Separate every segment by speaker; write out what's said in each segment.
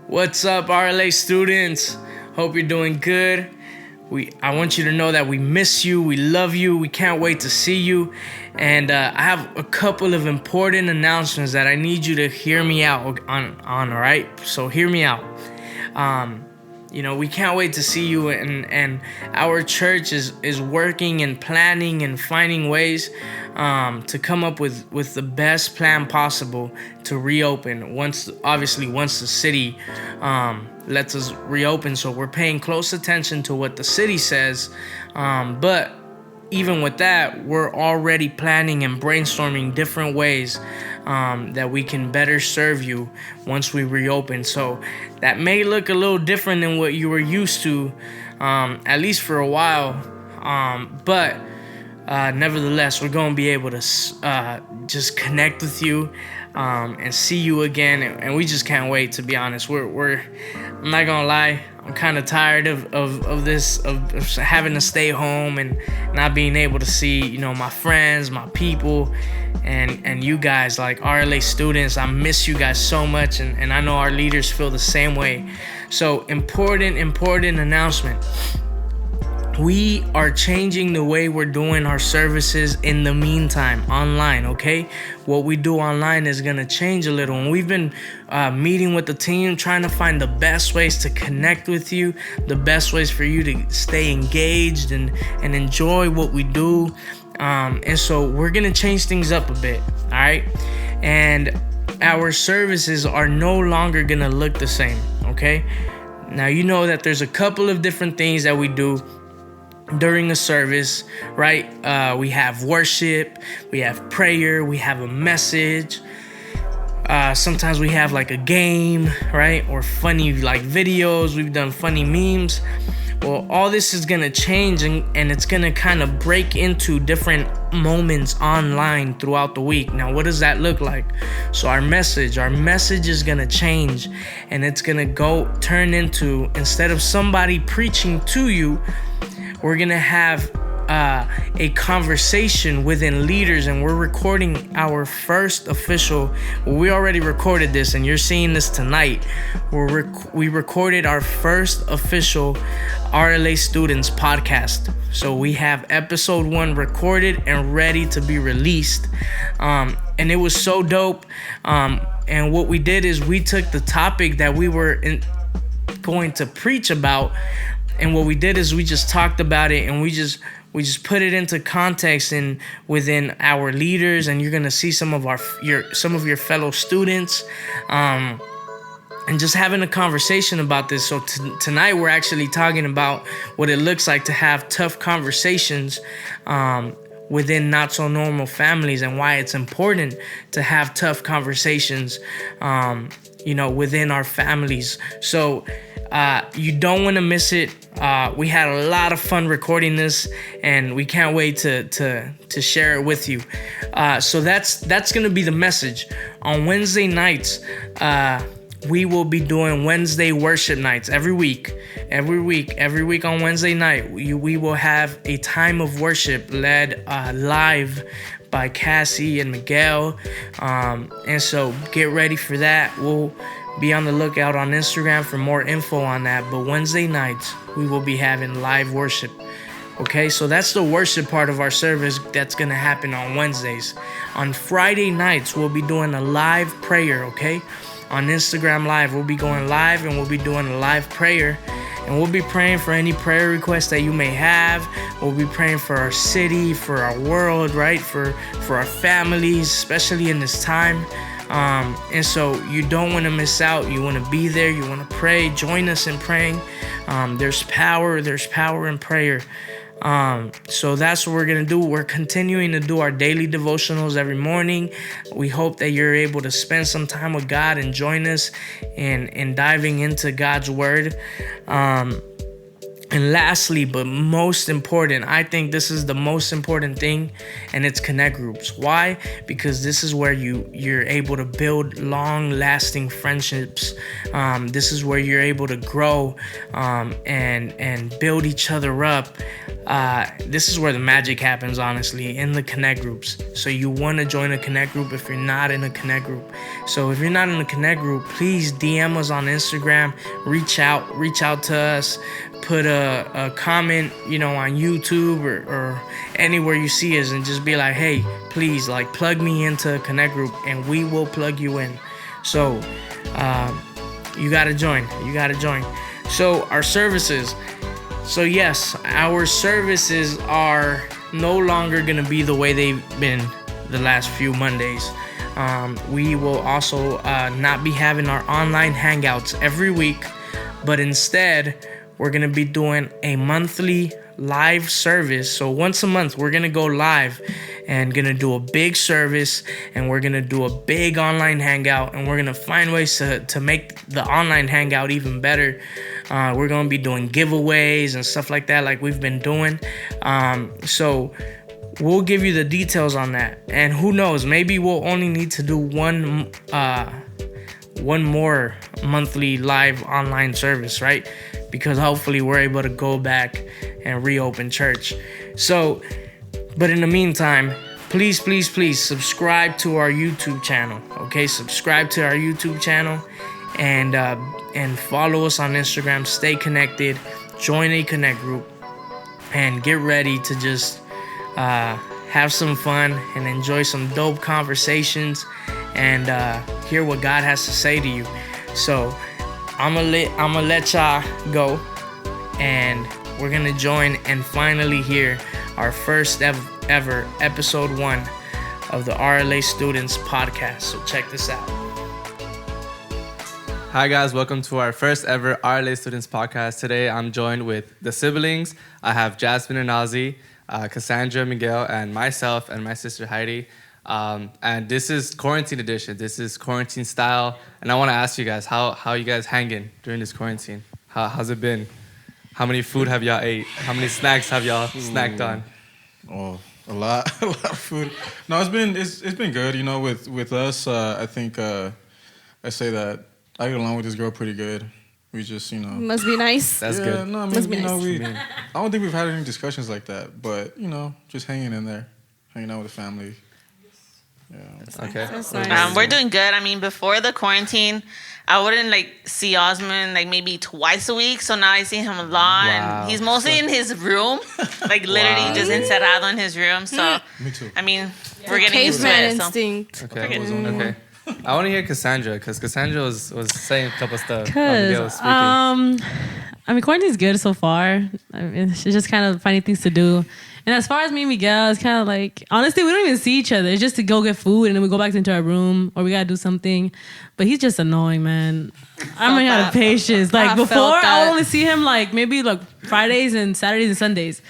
Speaker 1: What's up, RLA students? Hope you're doing good. I want you to know that we miss you, we love you, we can't wait to see you. And I have a couple of important announcements that I need you to hear me out on, all right? So hear me out. We can't wait to see you, and our church is working and planning and finding ways to come up with the best plan possible to reopen once the city lets us reopen. So we're paying close attention to what the city says, but even with that, we're already planning and brainstorming different ways that we can better serve you once we reopen. So that may look a little different than what you were used to, at least for a while. But nevertheless, we're going to be able to just connect with you and see you again. And we just can't wait, to be honest. I'm not going to lie. I'm kind of tired of this, of having to stay home and not being able to see, my friends, my people, and you guys, like RLA students. I miss you guys so much, and I know our leaders feel the same way. So important announcement. We are changing the way we're doing our services in the meantime, online, okay? What we do online is going to change a little. And we've been meeting with the team, trying to find the best ways to connect with you, the best ways for you to stay engaged and enjoy what we do. And so we're going to change things up a bit, all right? And our services are no longer going to look the same, okay? Now, you know that there's a couple of different things that we do during a service, right? We have worship, we have prayer, we have a message. Sometimes we have like a game, right? Or funny like videos. We've done funny memes. Well, all this is gonna change, and it's gonna kind of break into different moments online throughout the week. Now, what does that look like? So our message is gonna change, and it's gonna turn into, instead of somebody preaching to you, we're going to have a conversation within leaders, and we're recording our first official. Well, we already recorded this, and you're seeing this tonight. We recorded our first official RLA Students Podcast. So we have episode 1 recorded and ready to be released. And it was so dope. And what we did is we took the topic that we were going to preach about, and what we did is we just talked about it, and we just put it into context and within our leaders, and you're gonna see some of your fellow students, and just having a conversation about this. So tonight we're actually talking about what it looks like to have tough conversations within not so normal families, and why it's important to have tough conversations, within our families. So you don't want to miss it. We had a lot of fun recording this, and we can't wait to share it with you. So that's going to be the message. On Wednesday nights, we will be doing Wednesday worship nights every week. Every week on Wednesday night, we will have a time of worship led live by Cassie and Miguel. And so get ready for that. We'll be on the lookout on Instagram for more info on that. But Wednesday nights, we will be having live worship. Okay, so that's the worship part of our service that's going to happen on Wednesdays. On Friday nights, we'll be doing a live prayer, okay? On Instagram Live, we'll be going live, and we'll be doing a live prayer. And we'll be praying for any prayer requests that you may have. We'll be praying for our city, for our world, right? For our families, especially in this time. And so you don't want to miss out. You want to be there. You want to pray. Join us in praying. There's power in prayer. So that's what we're going to do. We're continuing to do our daily devotionals every morning. We hope that you're able to spend some time with God and join us in diving into God's word. And And lastly, but most important, I think this is the most important thing, and it's connect groups. Why? Because this is where you're able to build long-lasting friendships. This is where you're able to grow and build each other up. This is where the magic happens, honestly, in the connect groups. So you want to join a connect group if you're not in a connect group. So if you're not in a connect group, please DM us on Instagram. Reach out to us. Put a comment, on YouTube or anywhere you see us, and just be like, hey, please, like, plug me into a connect group, and we will plug you in. So you gotta join. So our services. So yes, our services are no longer gonna be the way they've been the last few Mondays. We will also not be having our online hangouts every week, but instead we're going to be doing a monthly live service. So once a month, we're going to go live and going to do a big service, and we're going to do a big online hangout, and we're going to find ways to make the online hangout even better. We're going to be doing giveaways and stuff like that, like we've been doing. So we'll give you the details on that. And who knows, maybe we'll only need to do one more monthly live online service, right? Because hopefully we're able to go back and reopen church. So, but in the meantime, please subscribe to our YouTube channel. Okay, subscribe to our YouTube channel, and follow us on Instagram. Stay connected. Join a connect group, and get ready to just have some fun and enjoy some dope conversations, and hear what God has to say to you. So I'm gonna let y'all go, and we're gonna join and finally hear our first ever episode 1 of the RLA Students Podcast. So check this out.
Speaker 2: Hi guys, welcome to our first ever RLA Students Podcast. Today I'm joined with the siblings. I have Jasmine and Ozzy, Cassandra, Miguel, and myself and my sister Heidi. And this is quarantine edition. This is quarantine style. And I want to ask you guys, how you guys hanging during this quarantine? How's it been? How many food have y'all ate? How many snacks have y'all snacked on?
Speaker 3: Oh, a lot of food. No, it's been good. With us, I think I say that I get along with this girl pretty good. We just,
Speaker 4: Must be nice.
Speaker 2: That's good.
Speaker 3: No, I mean,
Speaker 4: Must be nice.
Speaker 3: I don't think we've had any discussions like that, but just hanging in there, hanging out with the family. Yeah.
Speaker 2: Okay.
Speaker 4: That's nice.
Speaker 5: We're doing good. I mean, before the quarantine, I wouldn't see Osman maybe twice a week. So now I see him a lot.
Speaker 2: Wow.
Speaker 5: And he's mostly in his room, literally just encerrado in his room. So
Speaker 3: Me too.
Speaker 5: I mean, we're getting used to
Speaker 4: Caveman
Speaker 5: it. So.
Speaker 4: instinct.
Speaker 2: Okay. Okay. I want to hear Cassandra, because Cassandra was saying a couple stuff.
Speaker 6: Because, quarantine's good so far. I mean, it's just kind of finding things to do. And as far as me and Miguel, it's kind of honestly, we don't even see each other. It's just to go get food, and then we go back into our room, or we got to do something. But he's just annoying, man. I'm running out of patience. Before, I would only see him maybe Fridays and Saturdays and Sundays.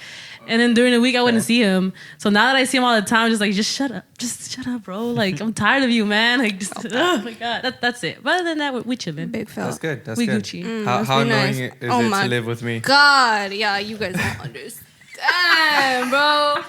Speaker 6: And then during the week, I wouldn't see him. So now that I see him all the time, just shut up. Just shut up, bro. I'm tired of you, man. Oh my God. That's it. But other than that, we chilling.
Speaker 4: Big fella.
Speaker 2: That's good. That's
Speaker 6: we
Speaker 2: good.
Speaker 6: Gucci.
Speaker 2: How annoying
Speaker 4: nice.
Speaker 2: is it to live with me?
Speaker 4: God, yeah, you guys don't understand, bro.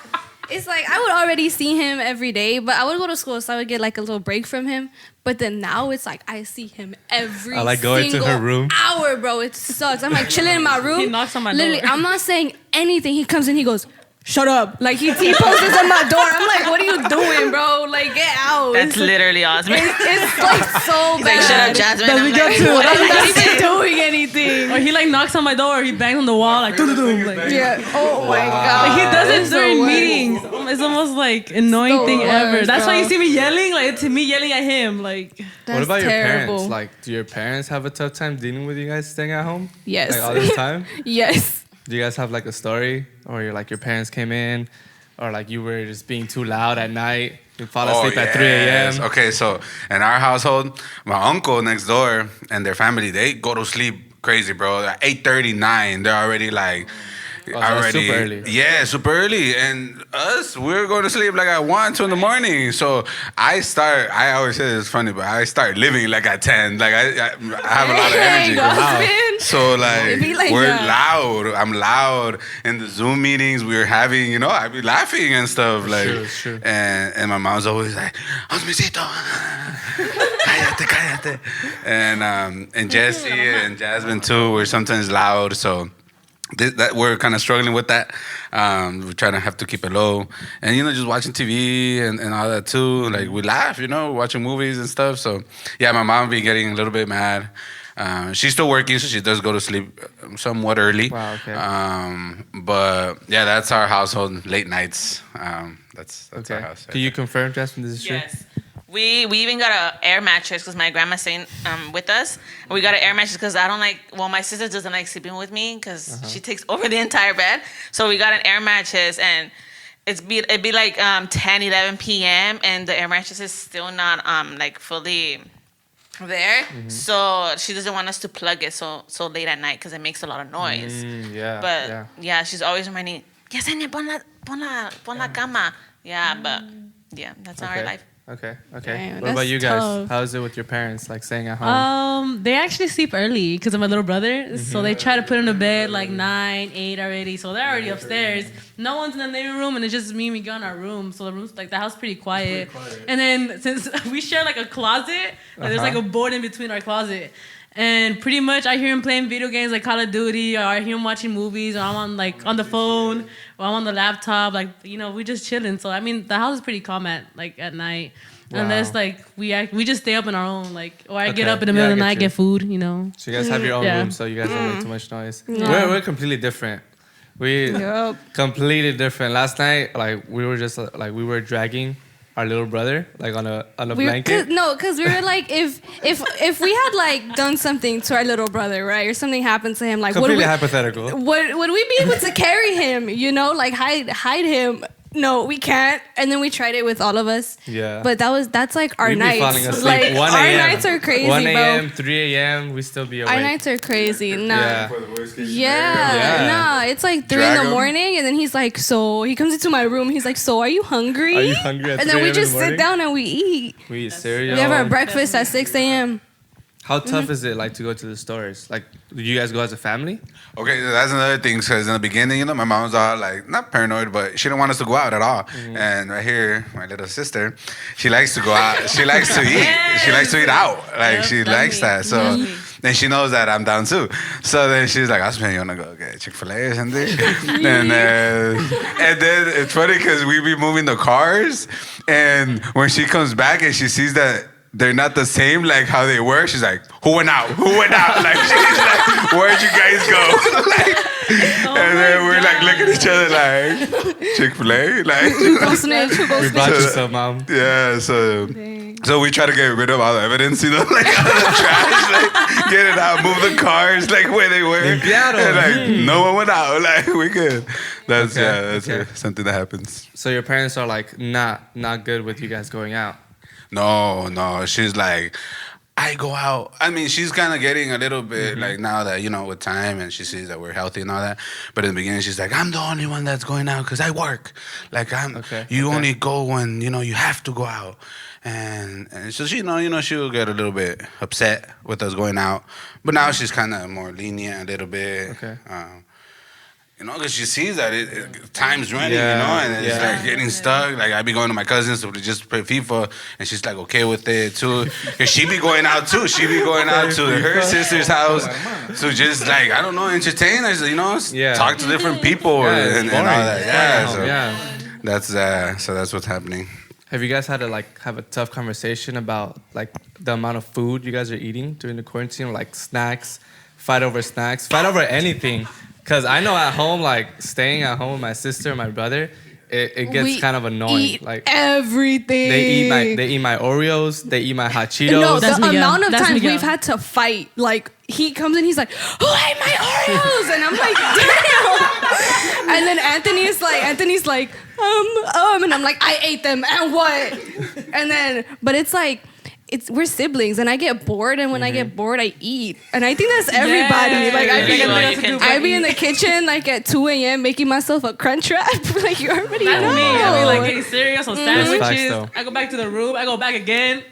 Speaker 4: It's I would already see him every day, but I would go to school, so I would get a little break from him. But then now it's I see him every
Speaker 2: I going to her room.
Speaker 4: hour, bro. It sucks. I'm chilling in my room.
Speaker 6: He knocks on my
Speaker 4: Literally,
Speaker 6: door.
Speaker 4: I'm not saying anything. He comes in, he goes, shut up. He T-poses on my door. I'm what are you doing, bro? Get out.
Speaker 5: That's literally Osman.
Speaker 4: It's so
Speaker 5: He's
Speaker 4: bad.
Speaker 5: shut up, Jasmine.
Speaker 6: Then
Speaker 5: I'm
Speaker 6: we go
Speaker 5: like,
Speaker 6: to
Speaker 5: what
Speaker 4: I'm
Speaker 5: did
Speaker 4: not
Speaker 5: he say?
Speaker 4: even doing anything.
Speaker 6: Or he knocks on my door, or he bangs on the wall,
Speaker 4: Yeah. Oh my God.
Speaker 6: He does it
Speaker 4: It's the
Speaker 6: during
Speaker 4: worst.
Speaker 6: meetings. It's almost annoying
Speaker 4: the
Speaker 6: thing ever.
Speaker 4: worst,
Speaker 6: That's why
Speaker 4: bro.
Speaker 6: you see me yelling. It's me yelling at him.
Speaker 4: That's
Speaker 2: What about
Speaker 4: terrible.
Speaker 2: your parents? Do your parents have a tough time dealing with you guys staying at home?
Speaker 4: Yes.
Speaker 2: All this time?
Speaker 4: Yes.
Speaker 2: Do you guys have a story? Or your parents came in? Or you were just being too loud at night? You fall asleep at 3 a.m.?
Speaker 7: Okay, so in our household, my uncle next door and their family, they go to sleep crazy, bro. At 8:39, they're already
Speaker 2: Oh, so that's super early.
Speaker 7: Yeah, super early. And we're going to sleep like at 1, 2 in the morning. So I always say it's funny, but I start living like at 10. Like I have a lot of energy.
Speaker 4: Wow.
Speaker 7: So like we're
Speaker 4: that.
Speaker 7: loud. I'm loud in the Zoom meetings we're having. I'd be laughing and stuff. Like,
Speaker 2: Sure.
Speaker 7: And my mom's always like, Osmicito, cállate. And Jesse and Jasmine too were sometimes loud. So that we're kind of struggling with that. We're trying to have to keep it low, and just watching TV and all that too. Like we laugh, watching movies and stuff. So yeah, my mom be getting a little bit mad. She's still working, so she does go to sleep somewhat early.
Speaker 2: Wow, okay.
Speaker 7: But yeah, that's our household. Late nights. That's
Speaker 2: Okay.
Speaker 7: our house.
Speaker 2: Can you confirm, Jasmine, this is true?
Speaker 5: Yes. We even got an air mattress because my grandma's staying with us. And we got an air mattress because my sister doesn't like sleeping with me because she takes over the entire bed. So we got an air mattress, and it'd be like 10, 11 p.m. and the air mattress is still not like fully there. So she doesn't want us to plug it so late at night because it makes a lot of noise. But yeah, she's always reminding, Yesenia, pon la cama. Yeah, but yeah, that's our life.
Speaker 2: Okay.
Speaker 4: Damn,
Speaker 2: What about you guys?
Speaker 6: tough.
Speaker 2: How is it with your parents, like staying at home?
Speaker 6: They actually sleep early because of my little brother. So they try to put him to bed like 9, 8 already. So they're already upstairs. No one's in the living room, and it's just me and Miguel in our room. So the room's like the house pretty quiet. And then since we share like a closet, there's like a board in between our closet. And pretty much I hear him playing video games like Call of Duty, or I hear him watching movies, or I'm on the phone, or I'm on the laptop. Like, we just chilling. So I mean, the house is pretty calm at night.
Speaker 2: Wow.
Speaker 6: Unless like we just stay up in our own, or I get
Speaker 2: Okay.
Speaker 6: up in the middle
Speaker 2: Yeah,
Speaker 6: of the
Speaker 2: I
Speaker 6: night,
Speaker 2: get you.
Speaker 6: get food,
Speaker 2: So you guys have your own
Speaker 6: Yeah.
Speaker 2: room, so you guys don't make too much noise.
Speaker 6: Yeah.
Speaker 2: We're completely different. We completely different. Last night, we were just we were dragging our little brother on a blanket.
Speaker 4: Because we were like, if we had done something to our little brother, right, or something happened to him,
Speaker 2: Completely hypothetical.
Speaker 4: would we be able to carry him? Hide him. No, we can't. And then we tried it with all of us.
Speaker 2: Yeah.
Speaker 4: But that's like our
Speaker 2: We'd be
Speaker 4: nights.
Speaker 2: falling asleep. 1
Speaker 4: our
Speaker 2: a.m.
Speaker 4: nights are crazy,
Speaker 2: 1
Speaker 4: bro.
Speaker 2: a.m., 3 a.m., we still be awake.
Speaker 4: Our nights are crazy. Nah.
Speaker 2: Yeah.
Speaker 4: Nah. It's like 3
Speaker 7: Drag
Speaker 4: in the
Speaker 7: 'em.
Speaker 4: morning, and then he's like, so he comes into my room. He's like, so are you hungry?
Speaker 2: Are you hungry at
Speaker 4: And
Speaker 2: 3
Speaker 4: then we
Speaker 2: a.m. in
Speaker 4: just
Speaker 2: the
Speaker 4: sit
Speaker 2: morning?
Speaker 4: down and we eat.
Speaker 2: We eat cereal.
Speaker 4: We have our breakfast at 6 a.m.
Speaker 2: How tough is it to go to the stores? Do you guys go as a family?
Speaker 7: Okay, that's another thing. Because in the beginning, my mom was all not paranoid, but she didn't want us to go out at all. And right here, my little sister, she likes to go out. She likes to eat. She likes to eat out. She likes that. So, and she knows that I'm down too. So then she's like, "Osman, you wanna go get Chick-fil-A or something?" and then it's funny because we be moving the cars, and when she comes back and she sees that they're not the same how they were, she's like, who went out? She's like, where'd you guys go? And then we're looking at each other Chick-fil-A?
Speaker 4: Go snitch. Who go
Speaker 2: We
Speaker 4: snitch?
Speaker 2: brought you some, Mom.
Speaker 7: Yeah, so we try to get rid of all the evidence, out of the trash, get it out, move the cars where they were. And, no one went out. We good. That's something that happens.
Speaker 2: So your parents are not good with you guys going out.
Speaker 7: No, she's like, I go out. I mean, she's kind of getting a little bit now that, with time, and she sees that we're healthy and all that. But in the beginning, she's like, I'm the only one that's going out because I work. You only go when, you have to go out. And so she, she'll get a little bit upset with us going out. But now she's kind of more lenient a little bit.
Speaker 2: Okay.
Speaker 7: Because she sees that time's running, and it's getting stuck. I be going to my cousins to just play FIFA, and she's okay with it too. Because she be going out too. She be going out to her sister's house to just I don't know, entertain us, talk to different people and all that. So that's what's happening.
Speaker 2: Have you guys had to have a tough conversation about the amount of food you guys are eating during the quarantine, snacks, fight over anything? Because I know at home, staying at home with my sister and my brother, it gets kind of annoying.
Speaker 4: Eat everything.
Speaker 2: They eat my Oreos, they eat my hot Cheetos.
Speaker 4: No,
Speaker 6: That's
Speaker 4: the
Speaker 6: Miguel.
Speaker 4: amount of
Speaker 6: That's
Speaker 4: times
Speaker 6: Miguel.
Speaker 4: we've had to fight. He comes in, he's like, who ate my Oreos? And I'm like, damn. And then Anthony's like, and I'm like, I ate them, and what? And then, but it's we're siblings, and I get bored, and when I get bored, I eat, and I think that's everybody. Like I be in the kitchen like at 2 a.m. making myself a crunch wrap. Like you already know.
Speaker 6: That's me. I be like getting cereal, some sandwiches.
Speaker 2: Facts,
Speaker 6: I go back to the room. I go back again.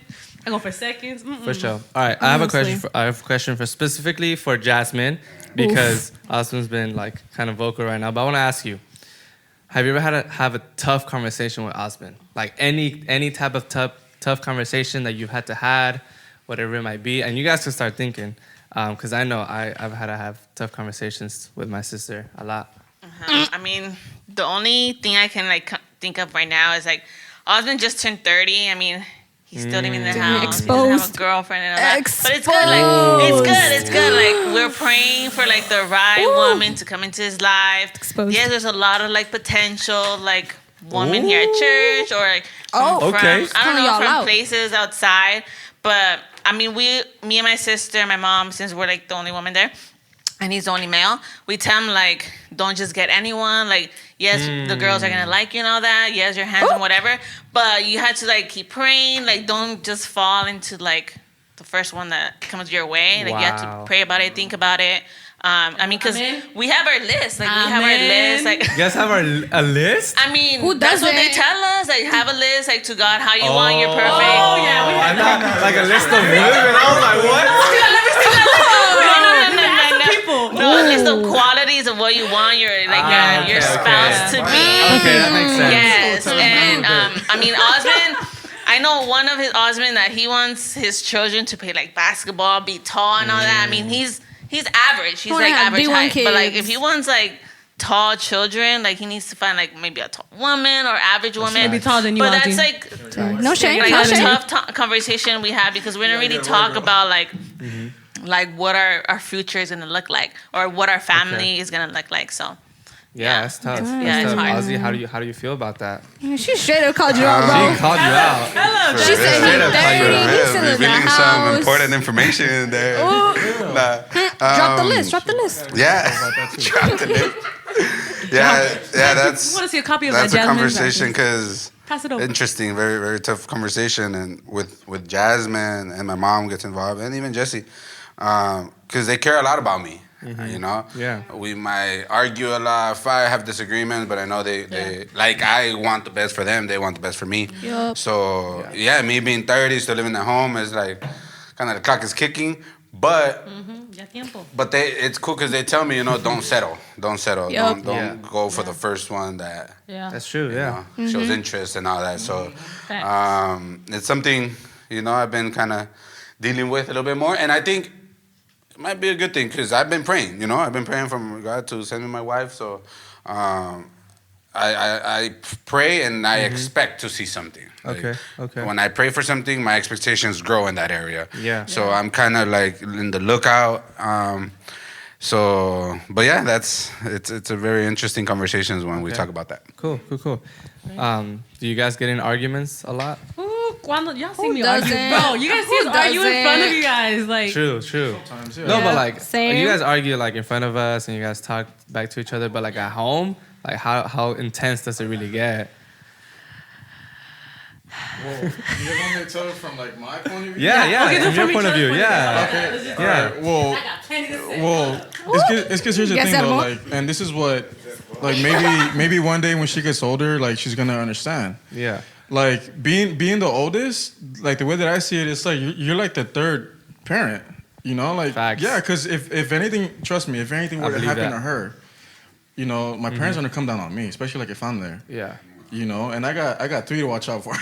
Speaker 6: I go for seconds.
Speaker 2: For sure. All right, I have a question. I have a question for specifically for Jasmine because Osman's been like kind of vocal right now. But I want to ask you: have you ever had have a tough conversation with Osman? Like any type of tough conversation that you've had to had, whatever it might be, and you guys can start thinking, because I know I've had to have tough conversations with my sister a lot.
Speaker 5: I mean, the only thing I can like think of right now is like Osman just turned 30. I mean, he's still living in the house. He doesn't have a girlfriend and all that. But it's good. Like it's good. Like we're praying for like the right woman to come into his life. Yes, there's a lot of like potential like women here at church or like from I don't know, from places outside. But I mean, me and my sister and my mom, since we're like the only woman there and he's the only male, we tell him like, don't just get anyone. Like, yes, the girls are gonna like you and all that. Yes, you're handsome, whatever. But you have to like keep praying. Like, don't just fall into like the first one that comes your way. Like, you have to pray about it, think about it. I mean, because we have our list. Like, we have our list. Like,
Speaker 2: you guys have a list?
Speaker 5: I mean, that's what they tell us. Like, have a list, like, to God, how you want your perfect.
Speaker 6: Oh, yeah.
Speaker 2: I thought, like, a list of women. I was like, what?
Speaker 5: No, a list of qualities of what you want your spouse to be.
Speaker 2: Okay, that makes sense.
Speaker 5: Yes, and I mean, Osman. I know one of his Osman that he wants his children to play like basketball, be tall and all that. I mean, he's average. He's like average height. But like if he wants like tall children, like he needs to find like maybe a tall woman or average woman.
Speaker 6: Maybe taller than you.
Speaker 5: But that's like
Speaker 4: no shame.
Speaker 5: Like a tough conversation we have because we don't really talk about like what our future is gonna look like or what our family is gonna look like. So.
Speaker 2: Yeah, that's tough.
Speaker 5: It's hard.
Speaker 2: Ozzy, how do you feel about that?
Speaker 4: She straight up called you out, bro.
Speaker 2: She called you out.
Speaker 4: She said he's 30. He's
Speaker 7: revealing some important information in there.
Speaker 4: Drop the list.
Speaker 7: Yeah, drop the list. Yeah, that's.
Speaker 6: I want to see a copy of
Speaker 7: that's
Speaker 6: that.
Speaker 7: That's a conversation because
Speaker 6: pass it over.
Speaker 7: Interesting, very very tough conversation, and with Jasmine and my mom gets involved, and even Jesse, because they care a lot about me. You know, we might argue a lot, fight, have disagreements, but I know they like I want the best for them, they want the best for me.
Speaker 4: Yep.
Speaker 7: So me being 30, still living at home is like kind of the clock is kicking, but it's cool because they tell me, you know, don't settle, yep. don't go for the first one that
Speaker 2: that's true,
Speaker 7: shows interest and all that. So it's something, you know, I've been kind of dealing with a little bit more, and I think it might be a good thing because I've been praying, you know. I've been praying for God to send me my wife. So I pray and I expect to see something. Like,
Speaker 2: okay.
Speaker 7: When I pray for something, my expectations grow in that area.
Speaker 2: Yeah.
Speaker 7: So I'm kind of like in the lookout. But yeah, it's a very interesting conversations when we talk about that.
Speaker 2: Cool. Do you guys get in arguments a lot?
Speaker 6: Y'all see me argue, bro. You guys see us argue in front of you guys, like.
Speaker 2: True. Sometimes, no, but like, you guys argue like in front of us, and you guys talk back to each other. But like at home, like how intense does it really get?
Speaker 3: Well, you guys want me to tell it from like my point of view?
Speaker 2: Yeah.
Speaker 6: Okay,
Speaker 2: from your point of view,
Speaker 3: Okay.
Speaker 2: Yeah.
Speaker 3: Right. Well, it's because here's the thing though, like, and this is what, like maybe one day when she gets older, like she's gonna understand.
Speaker 2: Yeah.
Speaker 3: Like being the oldest, like the way that I see it, it's like you're like the third parent, you know, like
Speaker 2: Facts.
Speaker 3: Yeah, because if anything, trust me, if anything were to happen to her, you know, my parents are gonna come down on me, especially like if I'm there.
Speaker 2: Yeah.
Speaker 3: You know, and I got 3 to watch out for.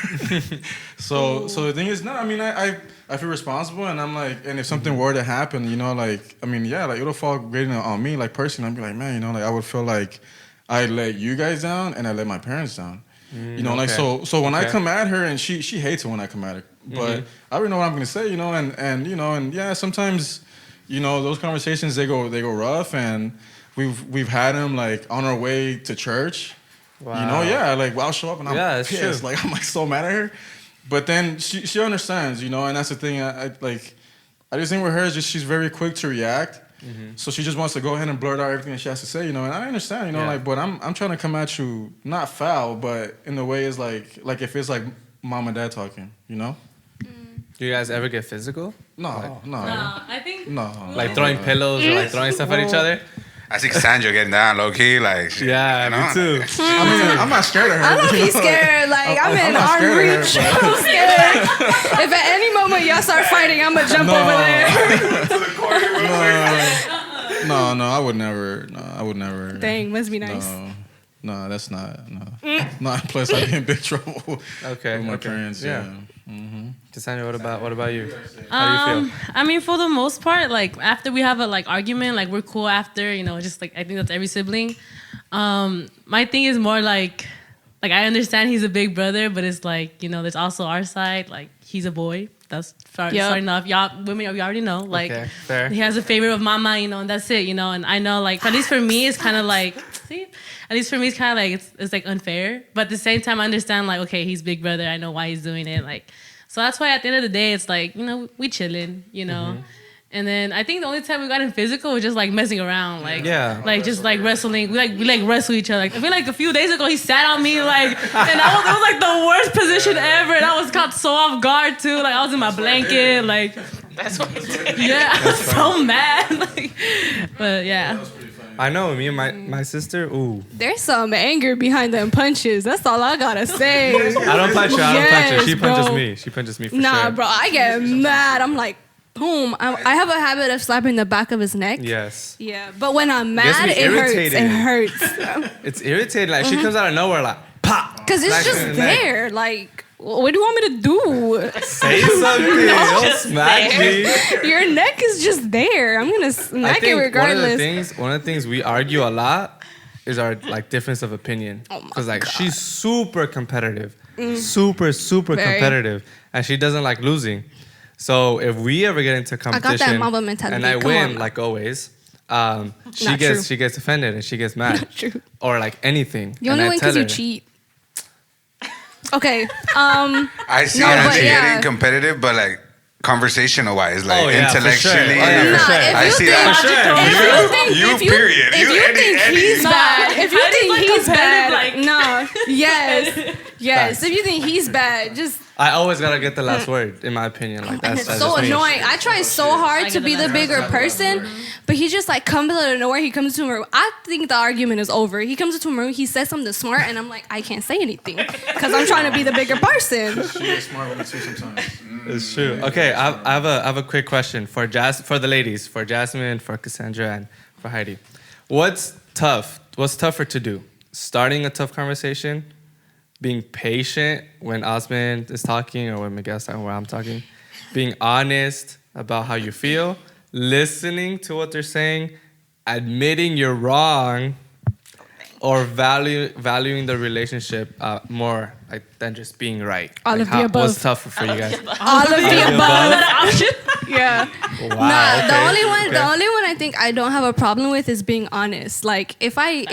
Speaker 3: so the thing is, no, I mean I feel responsible, and I'm like, and if something were to happen, you know, like I mean, yeah, like it'll fall great on me, like personally, I'd be like, man, you know, like I would feel like I let you guys down and I let my parents down. You know, like so when I come at her, and she hates it when I come at her, but I already know what I'm gonna say, you know, and you know, and yeah, sometimes, you know, those conversations they go rough, and we've had them like on our way to church. Wow. You know, like I'll show up and I'm pissed, true. Like I'm like so mad at her, but then she understands, you know, and that's the thing. I just think with her is just she's very quick to react. So she just wants to go ahead and blurt out everything that she has to say, you know, and I understand, you know, like, but I'm trying to come at you not foul, but in the way is like if it's like mom and dad talking, you know.
Speaker 2: Do you guys ever get physical?
Speaker 3: No.
Speaker 6: I think
Speaker 2: Like throwing pillows or like throwing stuff at each other?
Speaker 7: I see Cassandra getting down low key, like shit,
Speaker 2: Yeah,
Speaker 7: you know?
Speaker 2: me too.
Speaker 3: I mean, I'm not scared of her.
Speaker 4: I don't be scared. Like, I'm in
Speaker 3: not
Speaker 4: arm
Speaker 3: scared of her,
Speaker 4: reach.
Speaker 3: but-
Speaker 4: I'm scared. If at any moment y'all start fighting, I'm going to jump over there.
Speaker 3: No, I would never. No, I would never.
Speaker 4: Dang, must be nice.
Speaker 3: No, that's not. No, plus I'd be in big trouble
Speaker 2: Okay.
Speaker 3: with my
Speaker 2: okay.
Speaker 3: parents. Yeah.
Speaker 2: Cassandra, what about you? How do you feel?
Speaker 6: I mean, for the most part, like after we have a like argument, like we're cool after, you know, just like I think that's every sibling. My thing is more like I understand he's a big brother, but it's like, you know, there's also our side, like he's a boy. That's starting off. Y'all women, we already know. Like
Speaker 2: Okay, fair.
Speaker 6: he has a favorite of mama, you know, and that's it, you know. And I know, like at least for me, it's kind of like it's like unfair. But at the same time, I understand like, okay, he's big brother. I know why he's doing it. Like, so that's why at the end of the day, it's like, you know, we chilling, you know. And then I think the only time we got in physical was just like messing around, like just like wrestling. We like wrestle each other. Like, I feel like a few days ago he sat on me like, and it was like the worst position ever. And I was caught so off guard too. Like I was in my blanket, like
Speaker 5: That's what he did.
Speaker 6: yeah, I was so mad. Like, but yeah.
Speaker 2: I know, me and my sister, ooh.
Speaker 4: There's some anger behind them punches. That's all I gotta say.
Speaker 2: I don't punch her,
Speaker 4: Yes,
Speaker 2: She punches
Speaker 4: bro.
Speaker 2: me. She punches me for
Speaker 4: Nah,
Speaker 2: sure.
Speaker 4: bro, I get mad. I'm like, boom. I have a habit of slapping the back of his neck.
Speaker 2: Yes.
Speaker 4: Yeah, but when I'm
Speaker 2: Gets
Speaker 4: mad,
Speaker 2: me
Speaker 4: it hurts.
Speaker 2: irritated.
Speaker 4: It hurts.
Speaker 2: It's irritating. Like she comes out of nowhere like, pop.
Speaker 4: Because it's
Speaker 2: Smacks me
Speaker 4: just
Speaker 2: in the neck.
Speaker 4: there. Like, what do you want me to do?
Speaker 2: Say something. Don't smack me.
Speaker 4: Your neck is just there. I'm gonna
Speaker 2: I
Speaker 4: smack it
Speaker 2: think
Speaker 4: regardless.
Speaker 2: one of the things we argue a lot is our like difference of opinion.
Speaker 4: Oh my
Speaker 2: Because like
Speaker 4: God.
Speaker 2: she's super competitive, super
Speaker 4: Very.
Speaker 2: competitive, and she doesn't like losing. So if we ever get into
Speaker 4: that
Speaker 2: competition
Speaker 4: Mamba mentality.
Speaker 2: and I
Speaker 4: Come
Speaker 2: win
Speaker 4: on.
Speaker 2: like always, she
Speaker 4: Not
Speaker 2: gets
Speaker 4: true.
Speaker 2: offended and she gets mad.
Speaker 4: Not true.
Speaker 2: Or like anything.
Speaker 4: You
Speaker 2: And
Speaker 4: only
Speaker 2: I
Speaker 4: win
Speaker 2: tell
Speaker 4: because you
Speaker 2: her,
Speaker 4: cheat. Okay.
Speaker 7: I see
Speaker 4: No,
Speaker 7: her
Speaker 4: but yeah.
Speaker 7: getting competitive, but like conversational wise, like
Speaker 2: Oh, yeah, for sure.
Speaker 7: intellectually.
Speaker 2: Oh, yeah, for
Speaker 4: Nah,
Speaker 2: sure.
Speaker 4: if
Speaker 7: I
Speaker 4: you
Speaker 7: see
Speaker 4: think,
Speaker 7: that.
Speaker 4: if you think,
Speaker 7: You, period.
Speaker 4: If
Speaker 7: You,
Speaker 4: you
Speaker 7: Eddie,
Speaker 4: think
Speaker 7: Eddie.
Speaker 4: he's bad, if you
Speaker 6: Heidi's,
Speaker 4: think
Speaker 6: like,
Speaker 4: he's bad,
Speaker 6: competitive, like-
Speaker 4: no, yes, yes.
Speaker 2: Facts.
Speaker 4: If you think he's bad, just
Speaker 2: I always gotta get the last word, in my opinion. Like
Speaker 4: and
Speaker 2: that's
Speaker 4: it's
Speaker 2: that's
Speaker 4: so
Speaker 2: just me.
Speaker 4: annoying. I try so hard to be the bigger person, but he just like comes out of nowhere. He comes into a room. I think the argument is over. He comes into a room. He says something smart, and I'm like, I can't say anything because I'm trying to be the bigger person.
Speaker 3: She is smart with me too sometimes.
Speaker 2: It's true. Okay, I have a quick question for the ladies, for Jasmine, for Cassandra, and for Heidi. What's tough? What's tougher to do? Starting a tough conversation, being patient when Osman is talking or when Miguel's talking, where I'm talking, being honest about how you feel, listening to what they're saying, admitting you're wrong, or valuing the relationship more than just being right.
Speaker 4: All of the above.
Speaker 2: What's tougher for you guys?
Speaker 4: All of the above. Yeah.
Speaker 2: Wow,
Speaker 4: Nah,
Speaker 2: okay,
Speaker 4: the only one
Speaker 2: okay.
Speaker 4: I think I don't have a problem with is being honest. Like if I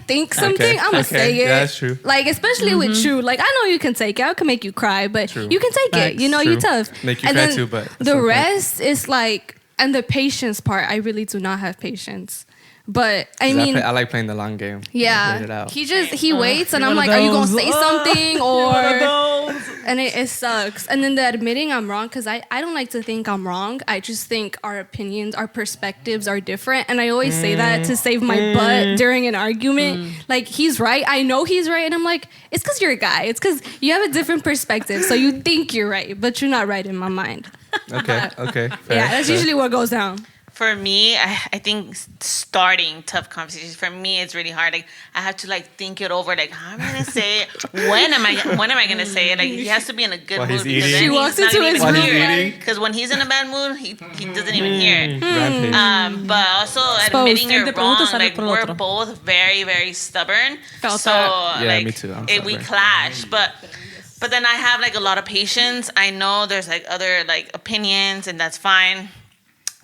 Speaker 4: think something, I'm gonna
Speaker 2: okay,
Speaker 4: say it.
Speaker 2: yeah, that's true.
Speaker 4: Like especially with you. Like I know you can take it. I can make you cry, but
Speaker 2: True.
Speaker 4: you can take it. You know,
Speaker 2: True.
Speaker 4: you tough.
Speaker 2: Make you
Speaker 4: and
Speaker 2: cry
Speaker 4: then
Speaker 2: too, but at
Speaker 4: the
Speaker 2: some point.
Speaker 4: rest is like, and the patience part, I really do not have patience. But I
Speaker 2: 'Cause
Speaker 4: mean,
Speaker 2: I like playing the long game. Wait it
Speaker 4: yeah,
Speaker 2: out.
Speaker 4: he waits, and
Speaker 6: you're
Speaker 4: I'm
Speaker 6: one
Speaker 4: like,
Speaker 6: of
Speaker 4: are you gonna
Speaker 6: those.
Speaker 4: say something or?
Speaker 6: Or
Speaker 4: And it sucks. And then the admitting I'm wrong, because I don't like to think I'm wrong. I just think our opinions, our perspectives are different. And I always say that to save my butt during an argument. Like, he's right. I know he's right. And I'm like, it's because you're a guy. It's because you have a different perspective. So you think you're right, but you're not right in my mind.
Speaker 2: Okay, fair,
Speaker 4: Yeah, that's
Speaker 2: fair.
Speaker 4: usually what goes down.
Speaker 5: For me, I think starting tough conversations, for me, it's really hard. Like, I have to, like, think it over. Like, how am I going to say it? When am I going to say it? Like, he has to be in a good
Speaker 2: While
Speaker 5: mood.
Speaker 2: he's
Speaker 5: because
Speaker 2: eating?
Speaker 5: then
Speaker 2: She
Speaker 5: he's
Speaker 4: walks
Speaker 5: not
Speaker 4: into
Speaker 5: gonna
Speaker 4: his
Speaker 5: even
Speaker 2: room,
Speaker 5: hear it.
Speaker 2: like-
Speaker 5: Because when he's in a bad mood, he doesn't even hear it.
Speaker 2: Rampage.
Speaker 5: But also admitting
Speaker 6: Te
Speaker 5: you're
Speaker 6: pregunto,
Speaker 5: wrong.
Speaker 6: sale
Speaker 5: Like,
Speaker 6: por el
Speaker 5: we're
Speaker 6: otro.
Speaker 5: both very, very stubborn.
Speaker 4: Felt
Speaker 5: so,
Speaker 4: that.
Speaker 2: Yeah,
Speaker 5: like,
Speaker 2: me too. I'm
Speaker 5: we
Speaker 2: stubborn.
Speaker 5: clash. But then I have, like, a lot of patience. I know there's, like, other, like, opinions, and that's fine.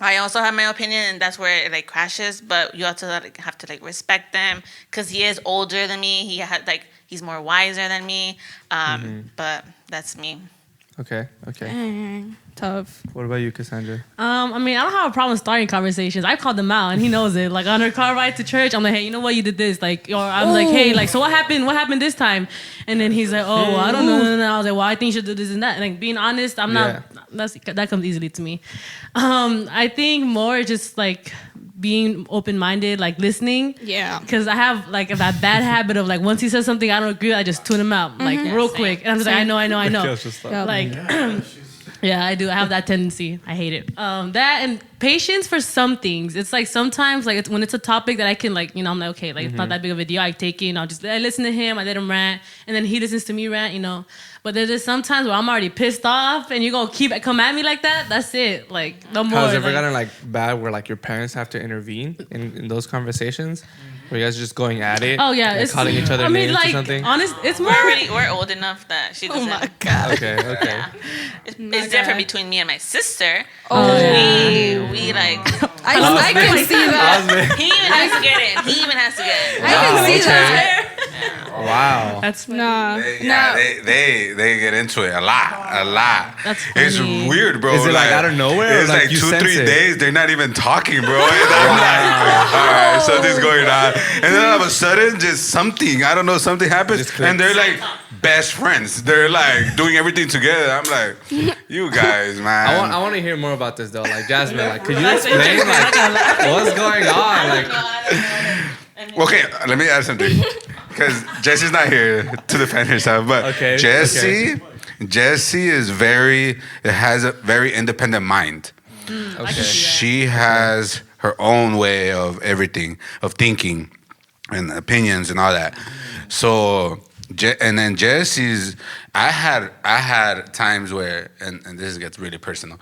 Speaker 5: I also have my opinion, and that's where it, like, crashes. But you also, like, have to, like, respect them because he is older than me. He's more wiser than me. But that's me.
Speaker 2: Okay.
Speaker 4: Tough.
Speaker 2: What about you, Cassandra?
Speaker 6: I mean, I don't have a problem starting conversations. I called him out, and he knows it. Like on our car ride to church, I'm like, hey, you know what, you did this. Like, or I'm like, hey, like, so what happened? What happened this time? And then he's like, oh, I don't know. And I was like, well, I think you should do this and that. And like being honest, I'm not. that comes easily to me. I think more just like being open-minded, like listening.
Speaker 4: Yeah.
Speaker 6: Because I have like that bad habit of like once he says something I don't agree with, I just tune him out like real quick, and I'm just like I know.
Speaker 2: Mikhail's just like,
Speaker 6: Like. Yeah, I do. I have that tendency. I hate it. That and patience for some things. It's like sometimes, like when it's a topic that I can, like, you know, I'm like, okay, like it's not that big of a deal. I take it and I listen to him. I let him rant, and then he listens to me rant. You know, but there's just sometimes where I'm already pissed off, and you're gonna come at me like that. That's it. Like no more.
Speaker 2: Has it ever
Speaker 6: like,
Speaker 2: gotten like bad where like your parents have to intervene in those conversations? Where you guys are just going at it?
Speaker 6: Oh yeah,
Speaker 2: like
Speaker 6: it's
Speaker 2: calling each other names or something.
Speaker 6: Honest, it's more.
Speaker 5: We're old enough that she doesn't.
Speaker 4: Oh my God.
Speaker 2: Okay.
Speaker 5: Yeah. It's different between me and my sister.
Speaker 4: Oh,
Speaker 5: We like.
Speaker 4: I can see that.
Speaker 5: He even has to get in. He even has to get in.
Speaker 4: I can see that.
Speaker 2: Wow.
Speaker 6: That's funny.
Speaker 4: Nah.
Speaker 7: They get into it a lot.
Speaker 6: That's
Speaker 7: It's
Speaker 6: funny.
Speaker 7: weird, bro.
Speaker 2: Is it like out of nowhere, or
Speaker 7: It's
Speaker 2: like
Speaker 7: like
Speaker 2: you
Speaker 7: 2-3
Speaker 2: sense it?
Speaker 7: days they're not even talking, bro. And I'm like, all right, something's going on. And then all of a sudden, just something, I don't know, something happens,
Speaker 2: Just clicks.
Speaker 7: and they're like best friends. They're like doing everything together. I'm like, you guys, man.
Speaker 2: I want to hear more about this though. Like Jasmine, like could you explain like what's going on? Like
Speaker 7: Okay, let me add something. Because Jesse's not here to defend herself, but
Speaker 2: Okay,
Speaker 7: Jesse has a very independent mind.
Speaker 2: okay.
Speaker 7: She has her own way of everything, of thinking and opinions and all that. So, and then Jesse's, I had times where, and this gets really personal,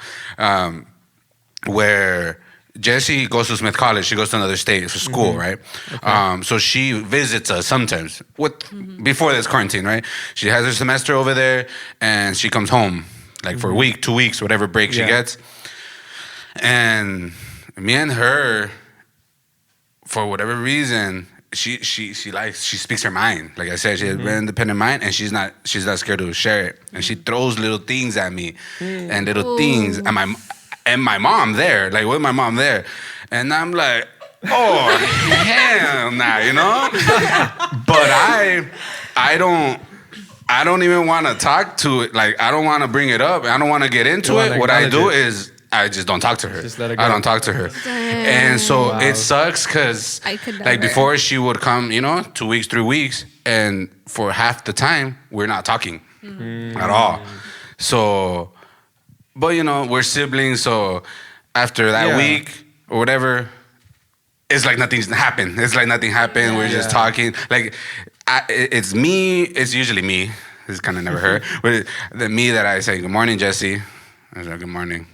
Speaker 7: where Jessie goes to Smith College. She goes to another state for school, right? Okay. So she visits us sometimes. Before this quarantine, right? She has her semester over there, and she comes home like for a week, 2 weeks, whatever break she gets. And me and her, for whatever reason, she speaks her mind. Like I said, she has a very independent mind, and she's not scared to share it. And she throws little things at me, and little things, and my mom there, like with my mom there, and I'm like, oh hell nah, you know. But I don't even want to talk to it. Like I don't want to bring it up. I don't want to get into it. What I do is I just don't talk to her.
Speaker 2: Just let it go.
Speaker 7: I don't talk to her. And so it sucks because like before she would come, 2 weeks, 3 weeks, and for half the time we're not talking at all. So, but we're siblings, so after that week or whatever, it's like nothing's happened. It's like nothing happened. We're just talking. Like it's me. It's usually me. It's kind of never her, but the me that I say good morning, Jesse. I was like, good morning.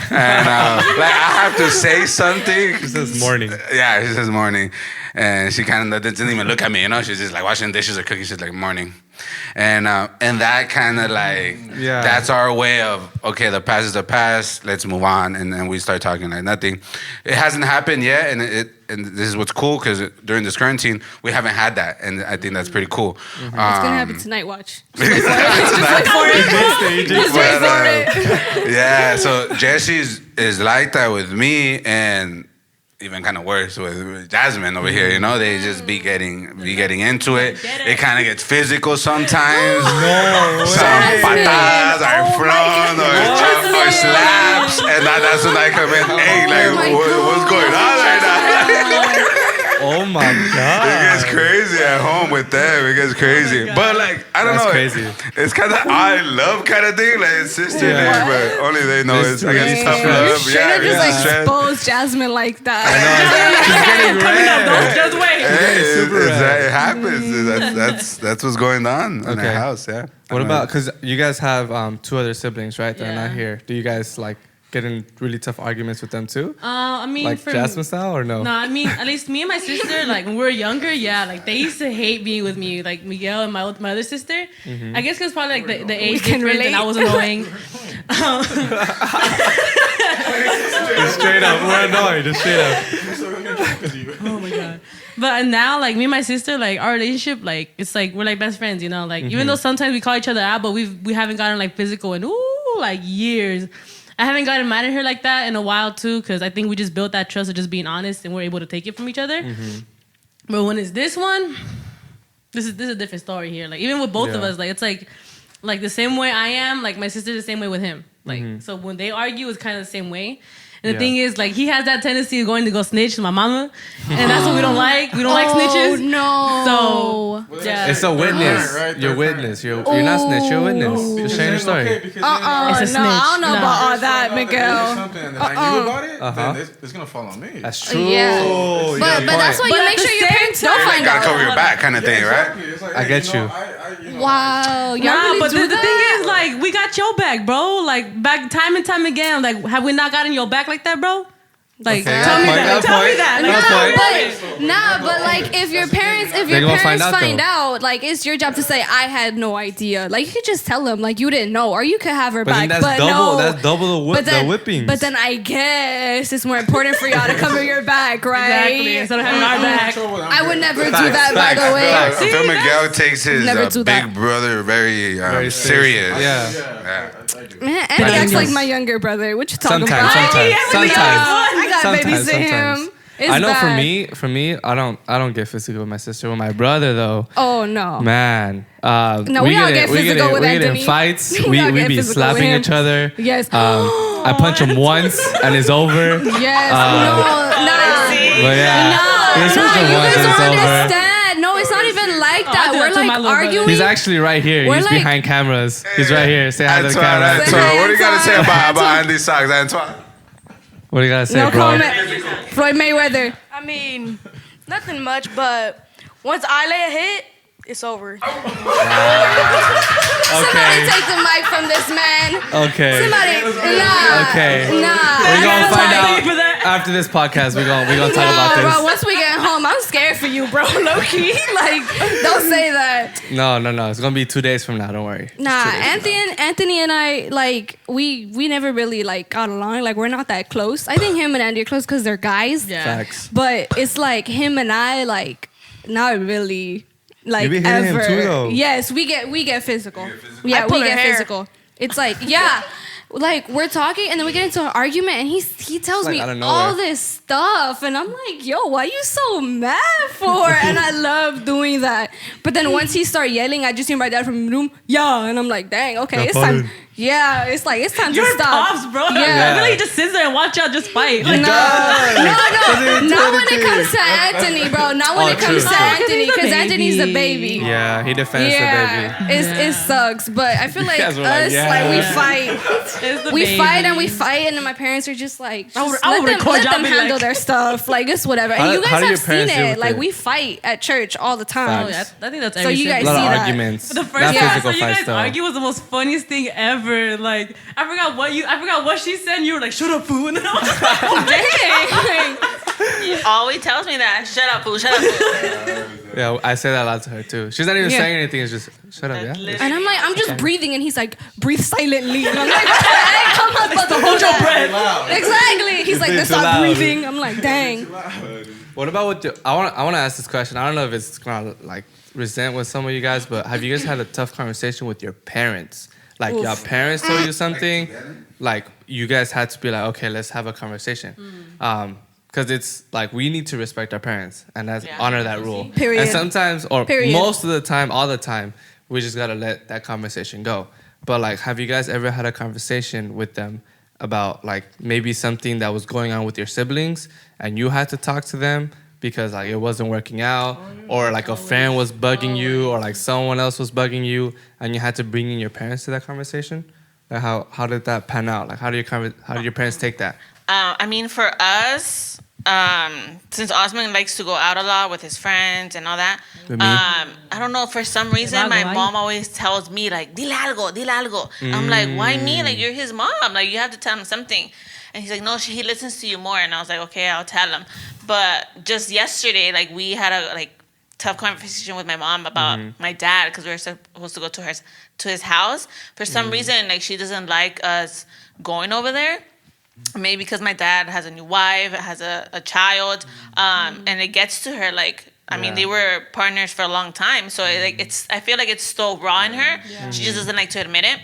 Speaker 7: And like I have to say something.
Speaker 2: She says morning.
Speaker 7: Yeah, she says morning. And she kind of doesn't even look at me, She's just like washing dishes or cooking. She's like, morning. And that kind of like, that's our way of, okay, the past is the past. Let's move on. And then we start talking like nothing. It hasn't happened yet. And this is what's cool because during this quarantine, we haven't had that. And I think that's pretty cool.
Speaker 4: It's going to happen tonight, watch.
Speaker 7: Just wait for it. Yeah, so Jesse is like that with me, and even kind of worse with Jasmine over here. They just be getting into it. It kind of gets physical sometimes. Some patadas or front or slaps, and that's when I come in. Hey, like what's going on right now?
Speaker 2: Oh my God.
Speaker 7: It gets crazy at home with them. It gets crazy. But like, I don't know.
Speaker 2: Crazy.
Speaker 7: It's kind of I love kind of thing. Like it's sisterly, but only they know it's I guess tough love.
Speaker 4: Should have just exposed Jasmine like that.
Speaker 6: Just wait.
Speaker 7: It happens. That's what's going on in the house. Yeah.
Speaker 2: What about, because you guys have 2 other siblings, right? That are not here. Do you guys like get in really tough arguments with them too?
Speaker 6: I mean,
Speaker 2: like Jasmine style or no?
Speaker 6: No, I mean, at least me and my sister, like when we were younger, like they used to hate being with me, like Miguel and my other sister. I guess because probably like the age difference and I was annoying.
Speaker 2: Just straight up, we're annoyed. Just straight up.
Speaker 6: Oh my God. But now, like me and my sister, like our relationship, like it's like we're like best friends, Like even though sometimes we call each other out, but we haven't gotten like physical in like years. I haven't gotten mad at her like that in a while too, because I think we just built that trust of just being honest and we're able to take it from each other. But when it's this one, this is a different story here. Like even with both of us, like it's like the same way I am, like my sister's the same way with him. Like, so when they argue, it's kind of the same way. And the
Speaker 2: Yeah.
Speaker 6: thing is, like, he has that tendency of going to go snitch to my mama, and that's what we don't like. We don't like snitches.
Speaker 4: Oh no.
Speaker 6: So yeah,
Speaker 2: It's a witness.
Speaker 3: parent, right?
Speaker 2: You're
Speaker 3: Third
Speaker 2: witness. You're not snitch. You're a witness. You're sharing your story.
Speaker 6: It's a
Speaker 4: No, I
Speaker 6: snitch.
Speaker 4: don't know
Speaker 6: No.
Speaker 4: about all that, Miguel.
Speaker 3: Something and I knew about it, then it's gonna fall on me.
Speaker 2: That's true.
Speaker 4: Yeah.
Speaker 2: Oh,
Speaker 4: But
Speaker 2: good
Speaker 4: that's why
Speaker 2: point.
Speaker 4: you
Speaker 6: But
Speaker 4: make
Speaker 6: at
Speaker 4: sure
Speaker 6: the
Speaker 4: your
Speaker 6: same
Speaker 4: parents don't
Speaker 6: time-
Speaker 4: find
Speaker 7: Gotta cover
Speaker 4: out.
Speaker 7: your back, kind of thing, right?
Speaker 3: Exactly. It's like,
Speaker 2: I
Speaker 3: hey,
Speaker 2: get you.
Speaker 4: Wow, y'all
Speaker 6: Nah,
Speaker 4: really
Speaker 6: but
Speaker 4: do
Speaker 6: the
Speaker 4: that?
Speaker 6: thing is, like, we got your back, bro. Like, back time and time again. Like, have we not gotten your back like that, bro? Like,
Speaker 2: Okay,
Speaker 6: tell me
Speaker 2: point,
Speaker 6: that.
Speaker 2: got
Speaker 6: Tell me
Speaker 2: point.
Speaker 6: that.
Speaker 2: Got point.
Speaker 4: But like if your parents
Speaker 2: gonna
Speaker 4: find
Speaker 2: find out,
Speaker 4: out, like it's your job to say I had no idea. Like you could just tell them like you didn't know, or you could have her
Speaker 2: But then
Speaker 4: back.
Speaker 2: that's
Speaker 4: but
Speaker 2: double.
Speaker 4: no.
Speaker 2: That's double the whippings.
Speaker 4: But then I guess it's more important for y'all to cover your back, right?
Speaker 6: Exactly. Instead of having our back.
Speaker 4: I would never do that, by the way.
Speaker 7: I feel Miguel takes his
Speaker 4: Never do that.
Speaker 7: big brother very,
Speaker 2: Very
Speaker 7: serious.
Speaker 2: Yeah.
Speaker 7: Yeah.
Speaker 4: Man, and he acts like my younger brother. What you talking
Speaker 2: Sometimes,
Speaker 4: about?
Speaker 2: sometimes.
Speaker 4: I got
Speaker 2: Sometimes,
Speaker 4: babysit him.
Speaker 2: sometimes.
Speaker 4: It's
Speaker 2: I know
Speaker 4: bad.
Speaker 2: for me, I don't get physical with my sister. With my brother though,
Speaker 4: Oh no.
Speaker 2: man.
Speaker 4: No, we all get physical with
Speaker 2: we get in
Speaker 4: Anthony.
Speaker 2: fights.
Speaker 4: We all
Speaker 2: we
Speaker 4: get
Speaker 2: be
Speaker 4: physical with
Speaker 2: slapping
Speaker 4: him.
Speaker 2: each other.
Speaker 4: Yes.
Speaker 2: I punch him once and it's over.
Speaker 4: Yes. No. Nah.
Speaker 2: But yeah,
Speaker 4: No,
Speaker 2: He's
Speaker 4: no,
Speaker 2: pushing
Speaker 4: you
Speaker 2: once
Speaker 4: guys
Speaker 2: and it's
Speaker 4: don't
Speaker 2: over.
Speaker 4: understand. No, it's not even like that.
Speaker 6: I do
Speaker 4: We're
Speaker 6: that to my
Speaker 4: like
Speaker 6: little brother.
Speaker 4: arguing.
Speaker 2: he's actually right here.
Speaker 4: We're
Speaker 2: He's
Speaker 4: like-
Speaker 2: behind cameras. He's right here. Say hi to the camera.
Speaker 7: Antoine, what do you got to say
Speaker 4: Antoine.
Speaker 7: about Andy's socks, Antoine?
Speaker 2: What do you gotta say,
Speaker 4: no
Speaker 2: bro?
Speaker 4: comment. Floyd Mayweather.
Speaker 8: I mean, nothing much, but once I lay a hit, it's over.
Speaker 4: Somebody
Speaker 2: Okay.
Speaker 4: take the mic from this man.
Speaker 2: Okay.
Speaker 4: Somebody. Nah.
Speaker 2: Okay.
Speaker 4: Nah.
Speaker 2: We're gonna
Speaker 4: That's
Speaker 2: find
Speaker 4: like-
Speaker 2: out
Speaker 6: for that.
Speaker 2: after this podcast. We're gonna talk
Speaker 4: Nah,
Speaker 2: about
Speaker 4: bro,
Speaker 2: this.
Speaker 4: once we get home, I'm scared for you, bro. Low key. Like, don't say that.
Speaker 2: No. It's gonna be 2 days from now. Don't worry.
Speaker 4: Nah, Anthony and I, like, we never really, like, got along. Like, we're not that close. I think him and Andy are close because they're guys.
Speaker 6: Yeah.
Speaker 2: Facts.
Speaker 4: But it's like him and I, like, not really, like,
Speaker 2: You be hitting him
Speaker 4: ever.
Speaker 2: too, though.
Speaker 4: Yes, we get physical. Yeah,
Speaker 8: I pull
Speaker 4: we
Speaker 8: her
Speaker 4: get
Speaker 8: hair.
Speaker 4: physical. It's like, yeah. Like we're talking and then we get into an argument and he tells
Speaker 2: like
Speaker 4: me
Speaker 2: out of
Speaker 4: all
Speaker 2: nowhere.
Speaker 4: this stuff and I'm like, yo, why you so mad for? And I love doing that. But then once he started yelling, I just hear my dad from the room, yeah, and I'm like, dang, okay, it's time. Yeah, it's like it's time
Speaker 6: You're
Speaker 4: to stop.
Speaker 6: pops, bro.
Speaker 4: Yeah.
Speaker 6: I feel like he just sits there and watch y'all just fight. Like,
Speaker 4: No, not when it comes to Anthony, bro. Not when
Speaker 2: Oh,
Speaker 4: it comes
Speaker 2: true,
Speaker 4: to
Speaker 2: true.
Speaker 4: Anthony,
Speaker 6: He's a
Speaker 4: because Anthony's the
Speaker 6: baby.
Speaker 4: baby.
Speaker 2: Yeah, he defends the baby.
Speaker 4: It sucks, but I feel like
Speaker 2: guys
Speaker 4: us,
Speaker 2: were like,
Speaker 4: like we
Speaker 2: yeah.
Speaker 4: fight,
Speaker 6: it's the
Speaker 4: we
Speaker 6: baby.
Speaker 4: fight and we fight, and then my parents are just like,
Speaker 6: I would
Speaker 4: just
Speaker 6: record
Speaker 4: let
Speaker 6: y'all
Speaker 4: them
Speaker 6: be
Speaker 4: handle
Speaker 6: like-
Speaker 4: their stuff, like it's whatever.
Speaker 2: How-
Speaker 4: And you
Speaker 2: how
Speaker 4: guys
Speaker 2: do your
Speaker 4: have seen
Speaker 2: parents deal
Speaker 4: it,
Speaker 2: with
Speaker 4: like
Speaker 2: it?
Speaker 4: we fight at church all the time.
Speaker 6: Oh, yeah, I think that's
Speaker 4: So
Speaker 6: every
Speaker 4: you guys
Speaker 2: A lot
Speaker 4: see
Speaker 2: of
Speaker 4: that.
Speaker 2: arguments.
Speaker 6: The first
Speaker 2: Not
Speaker 6: time I
Speaker 2: physical
Speaker 6: saw you
Speaker 2: fights
Speaker 6: guys
Speaker 2: though.
Speaker 6: argue was the most funniest thing ever. Like I forgot what she said. And you were like, "Shut up, fool!" And I was like,
Speaker 4: Dang.
Speaker 5: Always tells me that. Shut up, fool. Shut up, fool.
Speaker 2: Yeah, I say that a lot to her too. She's not even
Speaker 4: Yeah.
Speaker 2: saying anything. It's just shut up, yeah.
Speaker 4: And I'm like, I'm just breathing, and he's like, breathe silently. And I'm like, hey, come on, but
Speaker 6: "Hold your breath."
Speaker 4: Exactly. He's like,
Speaker 2: Think
Speaker 4: then
Speaker 2: too
Speaker 4: stop
Speaker 2: loud.
Speaker 4: breathing. I'm like, dang.
Speaker 2: What about with your? I want to ask this question. I don't know if it's gonna like resent with some of you guys, but have you guys had a tough conversation with your parents? Like your parents told you something, like you guys had to be like, okay, let's have a conversation. Because it's like we need to respect our parents and that's
Speaker 5: Yeah.
Speaker 2: honor that rule.
Speaker 4: Period.
Speaker 2: And sometimes, or
Speaker 4: Period.
Speaker 2: most of the time, all the time, we just gotta let that conversation go. But like, have you guys ever had a conversation with them about like maybe something that was going on with your siblings and you had to talk to them because like it wasn't working out, or like a friend was bugging you, or like someone else was bugging you, and you had to bring in your parents to that conversation? Like how did that pan out? Like how did your parents take that?
Speaker 5: I mean, for us, since Osman likes to go out a lot with his friends and all that,
Speaker 2: With me?
Speaker 5: I don't know, for some reason, my
Speaker 6: Why?
Speaker 5: mom always tells me, like, dile algo. I'm like, why me? Like, you're his mom. Like, you have to tell him something. And he's like, no, he listens to you more. And I was like, okay, I'll tell him. But just yesterday, like, we had a, like, tough conversation with my mom about my dad, because we were supposed to go to his house. For some reason, like, she doesn't like us going over there. Maybe because my dad has a new wife, has a child, and it gets to her, like, I mean, they were partners for a long time, so I feel like it's still raw in her. She just doesn't like to admit it.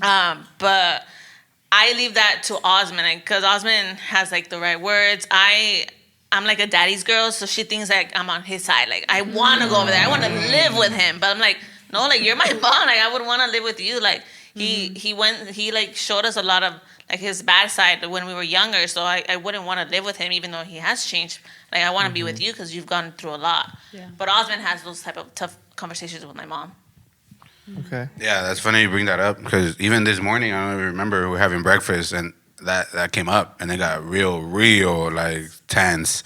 Speaker 5: But I leave that to Osman, because Osman has like the right words. I'm like a daddy's girl, so she thinks like I'm on his side. Like, I want to go over there, I want to live with him, but I'm like, no, like, you're my mom. Like, I would want to live with you. Like, He like showed us a lot of like his bad side when we were younger. So I wouldn't want to live with him, even though he has changed. Like I want to be with you because you've gone through a lot.
Speaker 6: Yeah.
Speaker 5: But Osmond has those type of tough conversations with my mom.
Speaker 2: Okay.
Speaker 7: Yeah, that's funny you bring that up because even this morning, I don't even remember we were having breakfast and that came up and it got real like tense.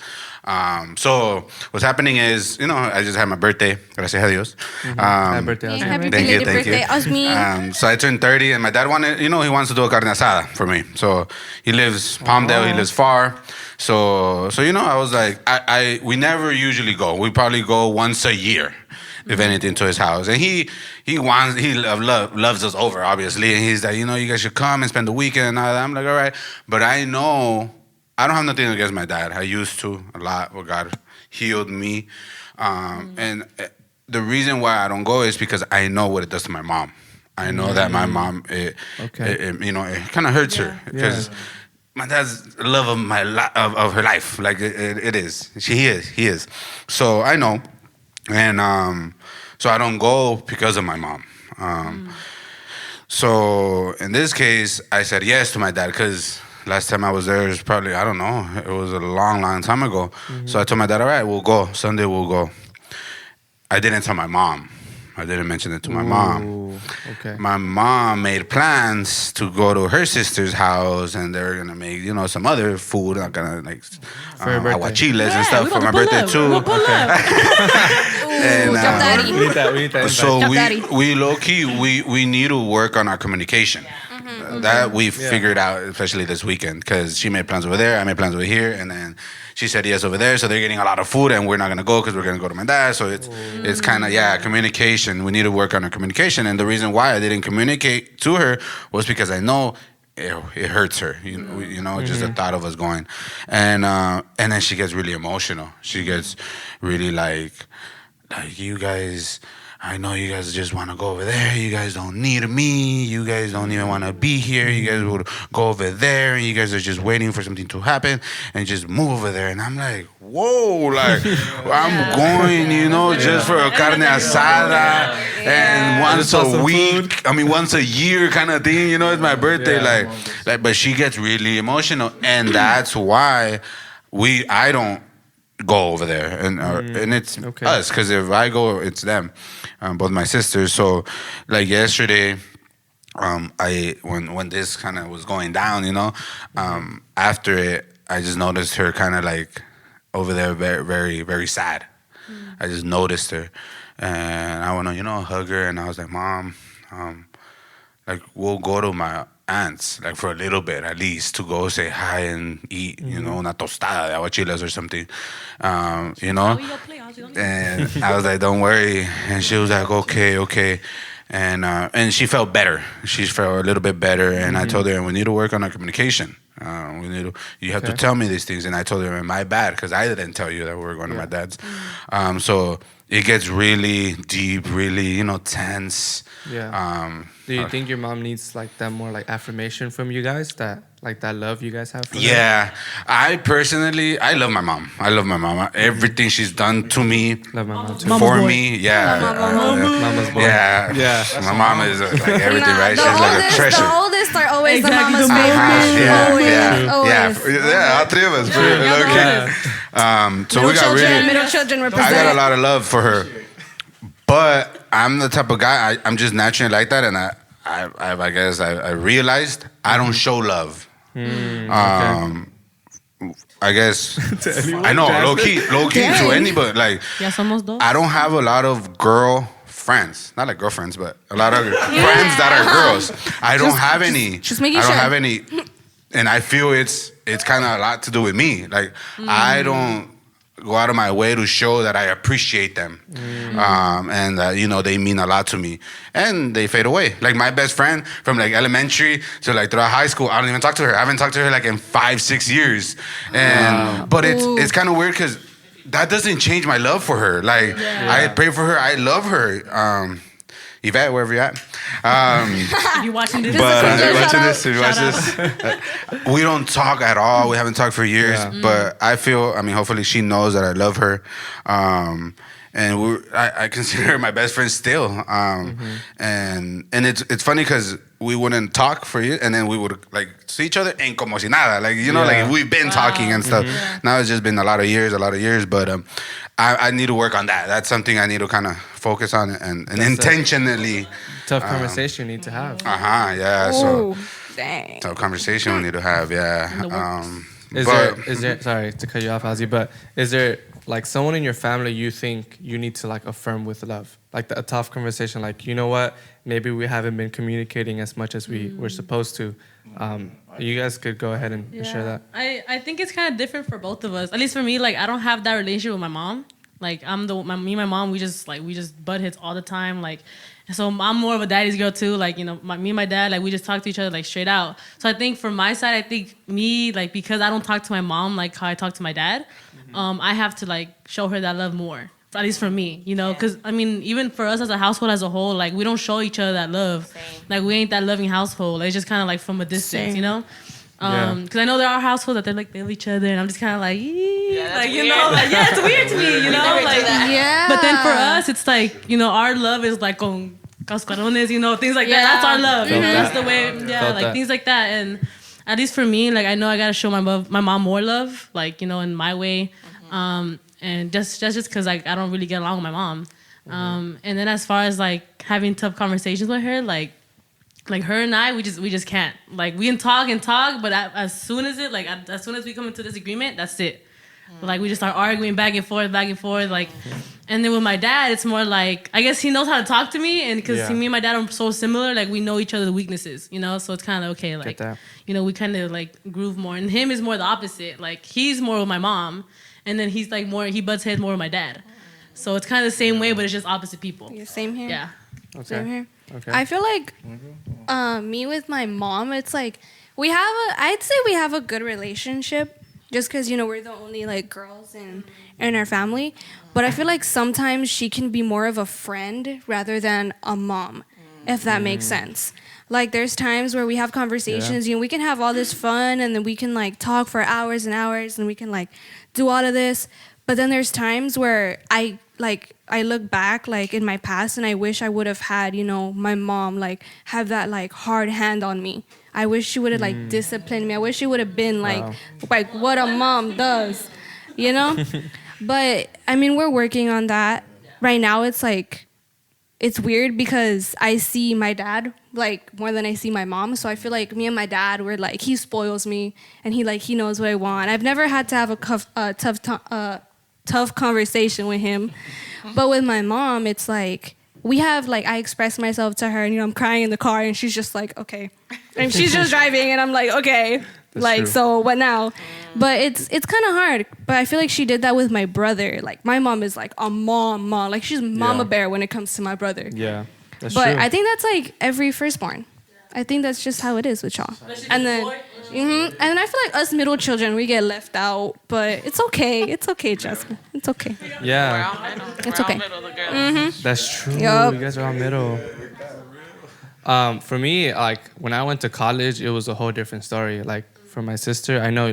Speaker 7: So what's happening is, I just had my birthday. Gracias a Dios.
Speaker 2: Happy birthday.
Speaker 4: Hey,
Speaker 2: Oscar.
Speaker 4: happy
Speaker 7: Thank you,
Speaker 4: belated
Speaker 7: thank you.
Speaker 4: birthday, Osmin.
Speaker 7: So I turned 30 and my dad wanted, he wants to do a carne asada for me. So he lives Palmdale, he lives far. So I was like, we never usually go. We probably go once a year, if anything, to his house. And he loves us over, obviously. And he's like, you guys should come and spend the weekend and all that. I'm like, all right. But I know, I don't have nothing against my dad. I used to a lot. Well, God healed me. And the reason why I don't go is because I know what it does to my mom. I know that my mom, it kind of hurts her. Because my dad's the love of her life. Like, it is. He is. So I know. And so I don't go because of my mom. So in this case, I said yes to my dad because last time I was there was probably, I don't know, it was a long time ago. So I told my dad, all right, we'll go. Sunday we'll go. I didn't tell my mom. I didn't mention it to my mom.
Speaker 2: Okay.
Speaker 7: My mom made plans to go to her sister's house, and they're gonna make some other food. I'm gonna
Speaker 2: For your birthday.
Speaker 7: aguachiles and stuff for my birthday too. And
Speaker 4: Daddy.
Speaker 2: We need that.
Speaker 7: so
Speaker 4: Daddy.
Speaker 7: we low key we need to work on our communication. That we figured out, especially this weekend, because she made plans over there, I made plans over here, and then she said yes over there. So they're getting a lot of food, and we're not gonna go because we're gonna go to my dad. So it's kind of communication. We need to work on our communication, and the reason why I didn't communicate to her was because I know it hurts her. Just the thought of us going, and then she gets really emotional. She gets really like you guys. I know you guys just want to go over there. You guys don't need me. You guys don't even want to be here. You guys would go over there, and you guys are just waiting for something to happen and just move over there. And I'm like, whoa, I'm going, just for a carne asada and once a week. I mean, once a year kind of thing. It's my birthday. But she gets really emotional, and that's why I don't go over there, and it's us, because if I go, it's them, both my sisters. So like yesterday, when this kind of was going down, after it, I just noticed her kind of like over there, very, very, very sad. I just noticed her, and I went to hug her, and I was like, Mom, we'll go to my aunts, for a little bit at least, to go say hi and eat, una tostada de aguachiles or something, And I was like, don't worry. And she was like, okay. And she felt better. She felt a little bit better. And I told her, we need to work on our communication. You have to tell me these things. And I told her, my bad, because I didn't tell you that we were going to my dad's. So it gets really deep, really, tense.
Speaker 2: Yeah. Do you think your mom needs that more affirmation from you guys, that love you guys have for her?
Speaker 7: Yeah. I personally, I love my mom. Everything she's done to me,
Speaker 2: Love my mom too.
Speaker 7: for me. Yeah.
Speaker 2: Mama's boy.
Speaker 7: Yeah. My mom is everything, right? She's a treasure.
Speaker 4: The oldest are always the
Speaker 6: Exactly,
Speaker 4: mama's
Speaker 6: the
Speaker 4: favorite. Always.
Speaker 7: All three of us. So we got really.
Speaker 4: Middle children
Speaker 7: I
Speaker 4: represent.
Speaker 7: got a lot of love for her, but I'm the type of guy. I'm just naturally like that, and I guess I realized I don't show love. I guess I know low key to anybody.
Speaker 6: Ya somos dos.
Speaker 7: I don't have a lot of girl friends, not like girlfriends, but a lot of friends that are girls. I don't have any.
Speaker 4: Just making
Speaker 7: I don't
Speaker 4: sure.
Speaker 7: have any, and I feel it's kind of a lot to do with me. I don't go out of my way to show that I appreciate them, and that they mean a lot to me, and they fade away. Like my best friend from elementary to throughout high school, I don't even talk to her. I haven't talked to her in 5-6 years, and but it's kind of weird because that doesn't change my love for her. I pray for her. I love her. Yvette, wherever you're at.
Speaker 6: You watching this?
Speaker 7: But
Speaker 4: If
Speaker 7: you watch this, we don't talk at all. We haven't talked for years. But I feel, hopefully she knows that I love her. And I consider her my best friend still. And it's funny because we wouldn't talk for you, and then we would like see each other and como si nada, like like we've been talking and stuff. Now it's just been a lot of years, but I need to work on that. That's something I need to kind of focus on and intentionally.
Speaker 2: Tough conversation you need to have.
Speaker 7: Yeah.
Speaker 4: Oh,
Speaker 7: So
Speaker 4: dang.
Speaker 7: tough conversation we need to have. Yeah.
Speaker 2: Is there sorry to cut you off, Ozzy, but is there like someone in your family you think you need to like affirm with love? Like a tough conversation, like, you know what, maybe we haven't been communicating as much as we were supposed to. You guys could go ahead and share that.
Speaker 6: I think it's kind of different for both of us. At least for me, like I don't have that relationship with my mom. Like me and my mom, we just butt heads all the time. Like, so I'm more of a daddy's girl too. Like, me and my dad, like we just talk to each other like straight out. So I think from my side, I think me, like, because I don't talk to my mom like how I talk to my dad, I have to like show her that love more. At least for me, because I mean, even for us as a household as a whole, like we don't show each other that love.
Speaker 5: Same.
Speaker 6: Like we ain't that loving household. Like, it's just kind of like from a distance,
Speaker 4: Same.
Speaker 6: Because I know there are households that they love each other, and I'm just kind of like,
Speaker 5: that's
Speaker 6: like
Speaker 5: weird.
Speaker 6: it's weird to me,
Speaker 5: never do
Speaker 6: like,
Speaker 5: that.
Speaker 4: Yeah.
Speaker 6: But then for us, it's like, our love is like con cascarones, things like that. That's our love.
Speaker 2: Felt
Speaker 6: That's
Speaker 2: that.
Speaker 6: the way,
Speaker 2: Felt
Speaker 6: like
Speaker 2: that.
Speaker 6: things like that. And at least for me, like I know I gotta show my mom more love, like in my way, and just because like I don't really get along with my mom. And then as far as like having tough conversations with her, like her and I, we just can't. Like we can talk and talk, but as soon as we come into disagreement, that's it. Like we just start arguing back and forth, like. And then with my dad, it's more like, I guess he knows how to talk to me, and because me and my dad are so similar, like we know each other's weaknesses, so it's kind of okay, like,
Speaker 2: that.
Speaker 6: we kind of like groove more. And him is more the opposite, like he's more with my mom, and then he's like he butts heads more with my dad. So it's kind of the same way, but it's just opposite people.
Speaker 4: Yeah, same here.
Speaker 6: Yeah.
Speaker 4: Same here.
Speaker 2: Okay.
Speaker 4: I feel like me with my mom, it's like I'd say we have a good relationship, just because we're the only like girls in our family. But I feel like sometimes she can be more of a friend rather than a mom, if that makes sense. Like there's times where we have conversations, we can have all this fun, and then we can like talk for hours and hours, and we can like do all of this. But then there's times where I look back like in my past, and I wish I would have had, my mom like have that like hard hand on me. I wish she would have like disciplined me. I wish she would have been like what a mom does, But I mean, we're working on that. Right now it's like, it's weird because I see my dad like more than I see my mom. So I feel like me and my dad, we're like, he spoils me, and he knows what I want. I've never had to have a tough conversation with him. But with my mom, it's like, we have like, I express myself to her, and I'm crying in the car, and she's just like, okay. And she's just driving, and I'm like, okay.
Speaker 2: That's
Speaker 4: like,
Speaker 2: true.
Speaker 4: so what now? But it's kind of hard. But I feel like she did that with my brother. Like my mom is like a mom. Like she's mama bear when it comes to my brother.
Speaker 2: Yeah, that's
Speaker 4: But
Speaker 2: true.
Speaker 4: I think that's like every firstborn. I think that's just how it is with y'all. And then, and then I feel like us middle children, we get left out. But it's okay. It's okay, Jasmine. It's okay.
Speaker 2: Yeah,
Speaker 5: We're all middle.
Speaker 4: It's
Speaker 5: We're all
Speaker 4: okay.
Speaker 5: middle, the girls.
Speaker 2: that's true.
Speaker 4: Yup.
Speaker 2: You guys are all middle. For me, like when I went to college, it was a whole different story. Like for my sister, I know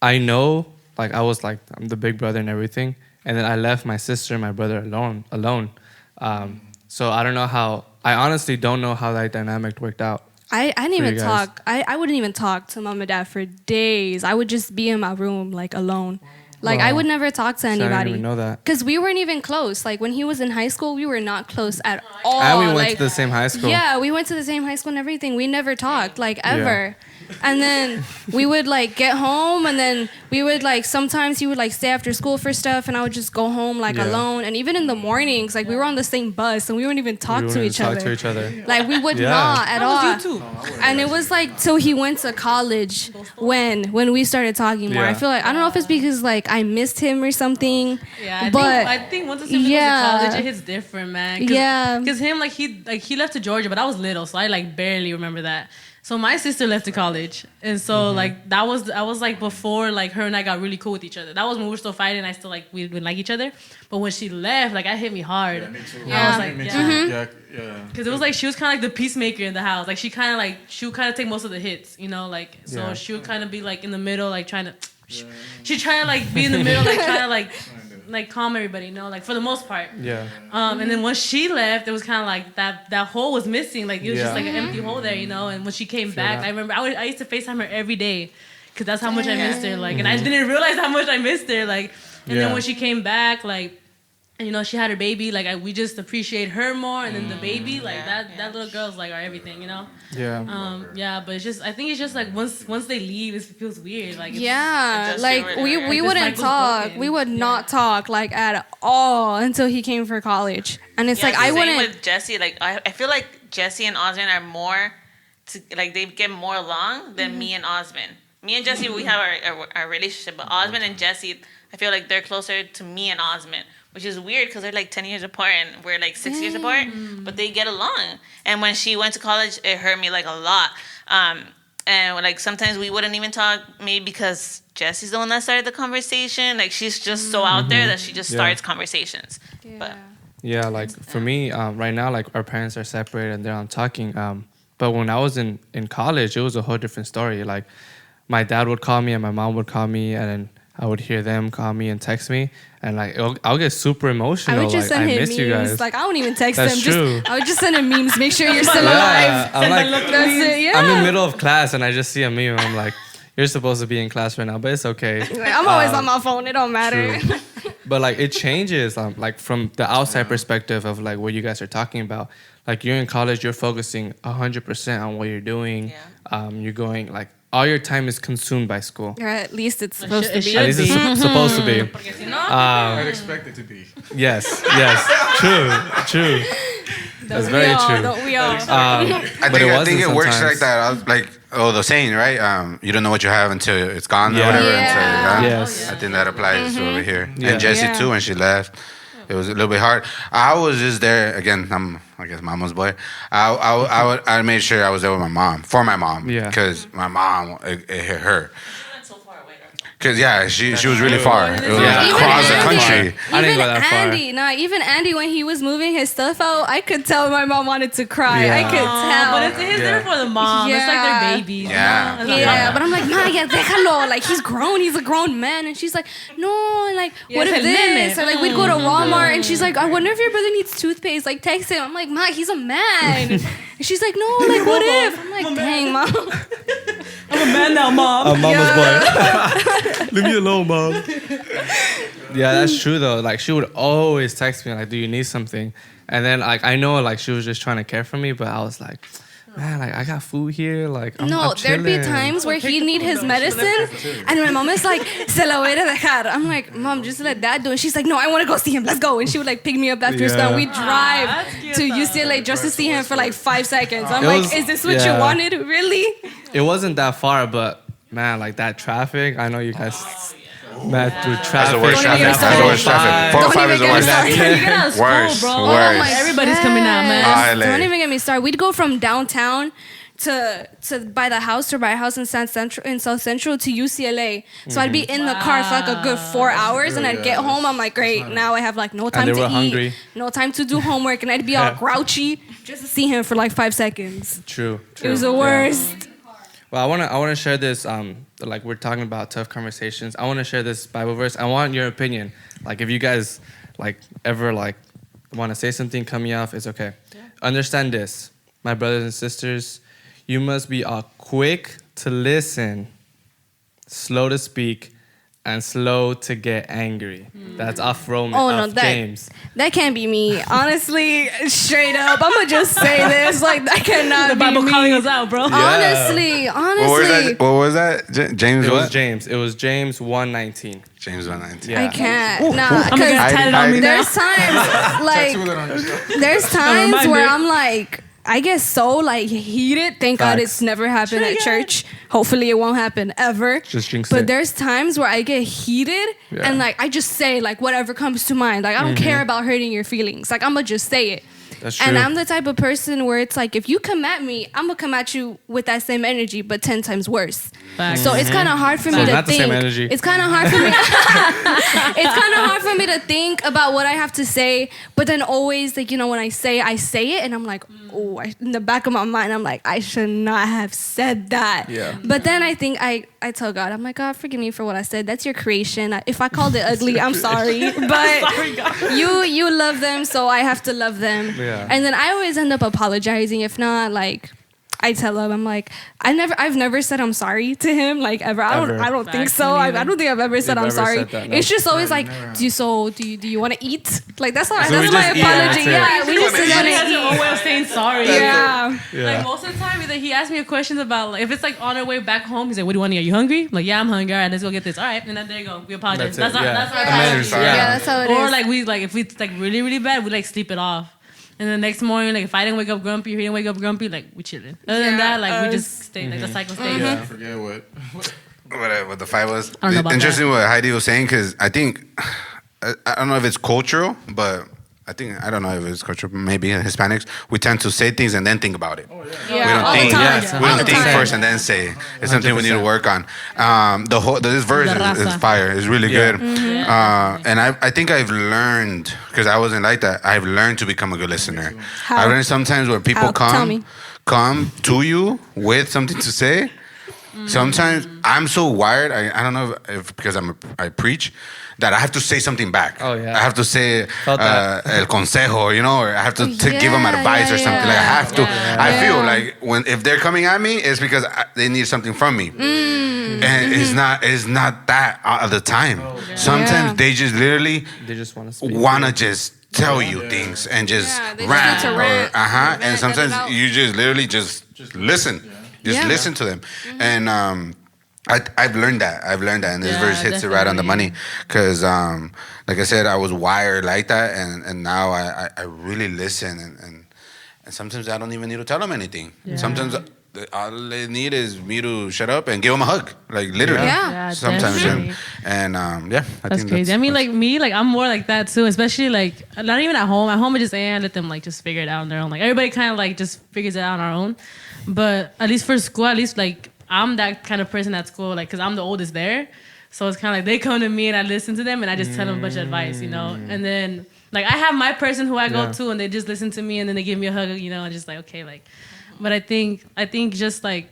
Speaker 2: I was like, I'm the big brother and everything, and then I left my sister and my brother alone. So I don't know how. I honestly don't know how that dynamic worked out.
Speaker 4: I didn't
Speaker 2: For
Speaker 4: even
Speaker 2: you guys.
Speaker 4: talk. I wouldn't even talk to mom and dad for days. I would just be in my room like alone. Like I
Speaker 2: Wow.
Speaker 4: would never talk to
Speaker 2: So I didn't
Speaker 4: anybody.
Speaker 2: even know that.
Speaker 4: Because we weren't even close. Like when he was in high school, we were not close at all.
Speaker 2: And we went
Speaker 4: like,
Speaker 2: to the same high school.
Speaker 4: Yeah, we went to the same high school and everything. We never talked, like ever. And then we would like get home, and then we would like, sometimes he would like stay after school for stuff, and I would just go home like
Speaker 2: Yeah.
Speaker 4: alone. And even in the mornings, like we were on the same bus, and we wouldn't even talk to each other.
Speaker 2: to each other.
Speaker 4: Like we would
Speaker 2: Yeah.
Speaker 4: not at all.
Speaker 6: You too.
Speaker 4: And it was like till he went to college when we started talking more. I
Speaker 2: Yeah.
Speaker 4: feel like, I don't know if it's because like I missed him or something.
Speaker 6: Yeah,
Speaker 4: But
Speaker 6: I think once a sibling goes to college, it hits different, man.
Speaker 4: Yeah.
Speaker 6: Because him, like he left to Georgia, but I was little, so I like barely remember that. So my sister left to college, and so like I was like before like her and I got really cool with each other. That was when we were still fighting. I still like we would like each other, but when she left, like that hit me hard.
Speaker 3: Me too.
Speaker 4: Yeah.
Speaker 6: I was like,
Speaker 3: Me
Speaker 6: yeah.
Speaker 3: too. Yeah.
Speaker 6: Because it was like she was kind of like the peacemaker in the house. Like she would kind of take most of the hits, like so
Speaker 2: Yeah.
Speaker 6: she would kind of be like in the middle, like trying to. She trying to like be in the middle, like trying to like like calm everybody, you know, like for the most part.
Speaker 2: Yeah.
Speaker 6: And then once she left, it was kind of like that hole was missing. Like it was just
Speaker 2: Yeah.
Speaker 6: like an empty hole there, you know. And when she came
Speaker 2: Feel
Speaker 6: back,
Speaker 2: that.
Speaker 6: I remember I used to FaceTime her every day because that's how much I missed her. Like, and I didn't realize how much I missed her. Like, and then
Speaker 2: Yeah.
Speaker 6: when she came back, like, and, you know, she had her baby. Like, we just appreciate her more, and then the baby, like that little girl's like our everything, you know.
Speaker 2: Yeah.
Speaker 6: Yeah, but it's just, I think it's just like once they leave, it feels weird. Like, it's,
Speaker 4: Yeah,
Speaker 5: just
Speaker 4: like
Speaker 5: get rid
Speaker 4: we
Speaker 5: of her.
Speaker 4: we
Speaker 6: This
Speaker 4: wouldn't
Speaker 6: cycle's
Speaker 4: talk.
Speaker 6: broken.
Speaker 4: We would not
Speaker 6: Yeah.
Speaker 4: talk like at all until he came for college. And it's like I
Speaker 5: same
Speaker 4: wouldn't.
Speaker 5: with Jesse. Like I feel like Jesse and Osmond are more, like they get more along than me and Osmond. Me and Jesse, we have our relationship, but Osmond and Jesse, I feel like they're closer to me and Osmond, which is weird because they're like 10 years apart and we're like 6 years apart, but they get along. And when she went to college, it hurt me like a lot. And like sometimes we wouldn't even talk, maybe because Jesse's the one that started the conversation. Like she's just so out there that she just
Speaker 2: Yeah.
Speaker 5: starts conversations. But
Speaker 2: Yeah, like for me, right now, like our parents are separated and they're not talking. But when I was in college, it was a whole different story. Like my dad would call me and my mom would call me, and then I would hear them call me and text me, and like I'll get super emotional.
Speaker 4: I would just
Speaker 2: like,
Speaker 4: send
Speaker 2: I
Speaker 4: him
Speaker 2: miss you guys.
Speaker 4: memes. Like I don't even text
Speaker 2: That's
Speaker 4: them.
Speaker 2: true.
Speaker 4: I would just send him memes. Make sure you're still alive.
Speaker 2: I'm like,
Speaker 4: That's it. Yeah.
Speaker 2: I'm in the middle of class and I just see a meme. I'm like, you're supposed to be in class right now, but it's okay.
Speaker 4: Like, I'm always on my phone. It don't matter.
Speaker 2: True. But like it changes, like from the outside perspective of like what you guys are talking about. Like you're in college, you're focusing 100% on what you're doing.
Speaker 5: Yeah.
Speaker 2: You're going like all your time is consumed by school.
Speaker 4: Or at least it's supposed to
Speaker 6: it
Speaker 4: be.
Speaker 6: should
Speaker 2: At least it's supposed to be.
Speaker 3: I'd expect it to be.
Speaker 2: Yes, true. That's
Speaker 4: We
Speaker 2: very
Speaker 4: all,
Speaker 2: true.
Speaker 4: don't we all?
Speaker 7: I
Speaker 2: But it
Speaker 7: think it
Speaker 2: wasn't
Speaker 7: works
Speaker 2: sometimes.
Speaker 7: like that. I was like, the saying, right? You don't know what you have until it's gone or
Speaker 2: Yeah.
Speaker 7: whatever.
Speaker 4: Yeah.
Speaker 7: Until,
Speaker 2: Yes.
Speaker 7: I think that applies over here.
Speaker 2: Yeah.
Speaker 7: And Jesse
Speaker 4: Yeah.
Speaker 7: too, when she left. It was a little bit hard. I was just there again. I guess mama's boy. I made sure I was there with my mom for my mom.
Speaker 2: Yeah.
Speaker 7: Because my mom it hit her.
Speaker 5: so far away.
Speaker 7: Because she was really far. It was
Speaker 2: Yeah.
Speaker 7: across the
Speaker 4: Even
Speaker 7: country.
Speaker 2: I didn't
Speaker 4: Even
Speaker 2: go that far.
Speaker 4: even Andy, when he was moving his stuff out, I could tell my mom wanted to cry. I
Speaker 2: Yeah.
Speaker 4: could tell.
Speaker 6: But it's there for the mom. It's like
Speaker 4: Yeah.
Speaker 6: their babies.
Speaker 7: Yeah.
Speaker 6: You know? It's
Speaker 4: Yeah,
Speaker 6: like,
Speaker 4: but I'm like, Maya, déjalo. Like, he's grown. He's a grown man. And she's like, no, like, what
Speaker 6: Yes,
Speaker 4: if
Speaker 6: el nene.
Speaker 4: this? Or like, we'd go to Walmart and she's like, I wonder if your brother needs toothpaste. Like, text him. I'm like, Ma, he's a man. And she's like, no, like, what if? I'm like, dang, Mom.
Speaker 6: I'm a man now, mom.
Speaker 2: A mama's boy. Leave me alone, mom. Yeah, that's true though. Like she would always text me like, "Do you need something?" And then like I know like she was just trying to care for me, but I was like, man, like I got food here. Like I'm
Speaker 4: There'd be
Speaker 2: chilling."
Speaker 4: times where he'd need his medicine, and my mom is like, "Se la voy a dejar." I'm like, "Mom, just let Dad do it." She's like, "No, I want to go see him. Let's go." And she would like pick me up after
Speaker 2: Yeah.
Speaker 4: school. We drive
Speaker 6: that's cute
Speaker 4: to
Speaker 6: though.
Speaker 4: UCLA just to see him for like 5 seconds. I'm
Speaker 2: It
Speaker 4: like,
Speaker 2: was-
Speaker 4: "Is this what
Speaker 2: yeah.
Speaker 4: you wanted? Really?"
Speaker 2: It wasn't that far, but man, like that traffic. I know you guys met through traffic.
Speaker 7: That's the worst
Speaker 4: Don't
Speaker 7: traffic.
Speaker 4: even
Speaker 7: That's
Speaker 4: start.
Speaker 7: the worst traffic. 405
Speaker 4: Don't
Speaker 7: is the
Speaker 4: even
Speaker 7: worst.
Speaker 4: get me started.
Speaker 6: You get out of school,
Speaker 7: Worse,
Speaker 6: bro.
Speaker 7: worse.
Speaker 6: Like, everybody's coming out, man.
Speaker 7: Ah, LA.
Speaker 4: Don't even get me started. We'd go from downtown to by the house or by a house in South Central to UCLA. So I'd be in the car for like a good 4 hours, and I'd get home. I'm like, great, now I have like no time
Speaker 2: they
Speaker 4: to
Speaker 2: were
Speaker 4: eat,
Speaker 2: hungry.
Speaker 4: no time to do homework, and I'd be all grouchy just to see him for like 5 seconds.
Speaker 2: True.
Speaker 4: It was the worst.
Speaker 2: Well, I wanna share this. Like we're talking about tough conversations. I wanna share this Bible verse. I want your opinion. Like if you guys like ever like want to say something, cut me off. It's okay. Understand this, my brothers and sisters. You must be quick to listen, slow to speak, and slow to get angry. That's off Romans.
Speaker 4: Oh no,
Speaker 2: James.
Speaker 4: that can't be me. Honestly, straight up, I'm gonna just say this. Like that cannot
Speaker 6: The
Speaker 4: be
Speaker 6: Bible
Speaker 4: me.
Speaker 6: calling us out, bro.
Speaker 4: Honestly.
Speaker 7: What was that? James
Speaker 2: It
Speaker 7: what?
Speaker 2: was James. It was James 1:19.
Speaker 7: James 1:19.
Speaker 2: Yeah.
Speaker 4: I can't. Nah,
Speaker 6: I'm gonna
Speaker 4: because
Speaker 6: get tatted on me now.
Speaker 4: there's times like
Speaker 3: Tattoo that on yourself.
Speaker 4: there's times
Speaker 6: reminder.
Speaker 4: where I'm like, I get so like heated. Thank God
Speaker 2: Facts.
Speaker 4: it's never happened at church. Hopefully it won't happen ever.
Speaker 2: Just jinx
Speaker 4: But
Speaker 2: it.
Speaker 4: there's times where I get heated
Speaker 2: Yeah. Mm-hmm.
Speaker 4: and like I just say like whatever comes to mind. Like I don't care about hurting your feelings. Like I'm gonna just say it.
Speaker 2: That's true.
Speaker 4: And I'm the type of person where it's like, if you come at me, I'm gonna come at you with that same energy, but 10 times worse.
Speaker 6: Facts.
Speaker 4: So it's kind of hard for me
Speaker 2: So
Speaker 4: to
Speaker 2: not the
Speaker 4: think.
Speaker 2: same energy.
Speaker 4: It's kind of hard for me. It's kind of hard for me to think about what I have to say, but then always like, when I say it, and I'm like, oh, in the back of my mind, I'm like, I should not have said that.
Speaker 2: Yeah.
Speaker 4: But then I think I tell God, I'm like, God, forgive me for what I said. That's your creation. If I called it ugly, I'm sorry. But you love them, so I have to love them.
Speaker 2: Yeah.
Speaker 4: And then I always end up apologizing. If not, like, I tell him, I'm like, I've never said I'm sorry to him, like, ever. I don't think
Speaker 6: Facts,
Speaker 4: so.
Speaker 6: me
Speaker 4: I
Speaker 6: neither.
Speaker 4: don't think I've ever said
Speaker 2: You've
Speaker 4: I'm
Speaker 2: never
Speaker 4: sorry.
Speaker 2: said that, no.
Speaker 4: It's just always like,
Speaker 3: never
Speaker 4: do you want to eat? Like, that's
Speaker 2: So we
Speaker 4: that's my
Speaker 2: just eat,
Speaker 4: apology.
Speaker 2: that's it.
Speaker 4: Yeah, we just
Speaker 6: Everybody
Speaker 4: want
Speaker 6: has
Speaker 4: to
Speaker 6: their own
Speaker 4: eat.
Speaker 6: way of saying sorry.
Speaker 4: Yeah.
Speaker 6: Like most of the time, either he asks me a question about like if it's like on our way back home, he's like, "What do you want to eat? Are you hungry?" I'm like, "Yeah, I'm hungry. All right, let's go get this." All right, and then there you go. We apologize.
Speaker 2: That's it, yeah.
Speaker 6: That's our
Speaker 7: And then you're
Speaker 6: apology.
Speaker 7: sorry.
Speaker 4: Yeah, that's how it is.
Speaker 6: Or like if it's like really really bad, we like sleep it off. And the next morning, like if I didn't wake up grumpy, or he didn't wake up grumpy, like we chilling. Other than that, like we just stay like the cycle stays.
Speaker 3: Yeah, I forget what.
Speaker 7: What the fight was.
Speaker 6: I don't know about
Speaker 7: Interesting what Heidi was saying, because I think, I don't know if it's cultural, but I don't know if it's cultural, maybe in Hispanics, we tend to say things and then think about it.
Speaker 4: Yeah,
Speaker 7: We don't
Speaker 4: all
Speaker 7: think,
Speaker 4: the time.
Speaker 2: yeah,
Speaker 7: we
Speaker 4: All
Speaker 7: don't
Speaker 4: the
Speaker 7: think
Speaker 4: time.
Speaker 7: first and then say it. It's something we need to
Speaker 2: 100%.
Speaker 7: work on. This verse
Speaker 6: The
Speaker 7: is
Speaker 6: raza.
Speaker 7: fire. It's really
Speaker 2: Yeah.
Speaker 7: good.
Speaker 6: Mm-hmm.
Speaker 7: And I think I've learned, because I wasn't like that, I've learned to become a good listener.
Speaker 4: How?
Speaker 7: I learned sometimes where people
Speaker 4: How? Tell me.
Speaker 7: come to you with something to say. Sometimes I'm so wired. I don't know if because I preach, that I have to say something back.
Speaker 2: Oh, yeah.
Speaker 7: I have to say
Speaker 2: Felt that.
Speaker 7: el consejo, or I have to give them
Speaker 4: Yeah,
Speaker 7: advice or something. Like I have to.
Speaker 6: Yeah.
Speaker 7: I feel
Speaker 4: Yeah.
Speaker 7: like if they're coming at me, it's because they need something from me, and it's not that all the time. Sometimes
Speaker 4: Yeah.
Speaker 7: they just literally
Speaker 2: They just want to speak.
Speaker 7: wanna just tell you things and just
Speaker 4: Yeah, they just
Speaker 7: rant,
Speaker 4: need to rant.
Speaker 7: and
Speaker 4: Vent,
Speaker 7: sometimes
Speaker 4: let it out.
Speaker 7: you just literally just listen. Just
Speaker 4: Yeah.
Speaker 7: listen to them. And I've learned that. And this
Speaker 6: Yeah,
Speaker 7: verse hits it right on the money.
Speaker 6: definitely.
Speaker 7: Because, like I said, I was wired like that. And now I really listen. And sometimes I don't even need to tell them anything.
Speaker 6: Yeah.
Speaker 7: Sometimes all they need is me to shut up and give them a hug. Like, literally.
Speaker 4: Yeah.
Speaker 6: Yeah,
Speaker 7: Sometimes.
Speaker 6: definitely.
Speaker 7: And, I
Speaker 6: That's
Speaker 7: think
Speaker 6: crazy. I mean, like me, like I'm more like that too. Especially like not even at home. At home, I just let them like just figure it out on their own. Like everybody kind of like just figures it out on our own. But at least for school, at least like I'm that kind of person at school. Like, cause I'm the oldest there, so it's kind of like they come to me and I listen to them and I just tell them a bunch of advice, And then like I have my person who I go
Speaker 2: Yeah.
Speaker 6: to and they just listen to me and then they give me a hug, and just like okay, like. But I think just like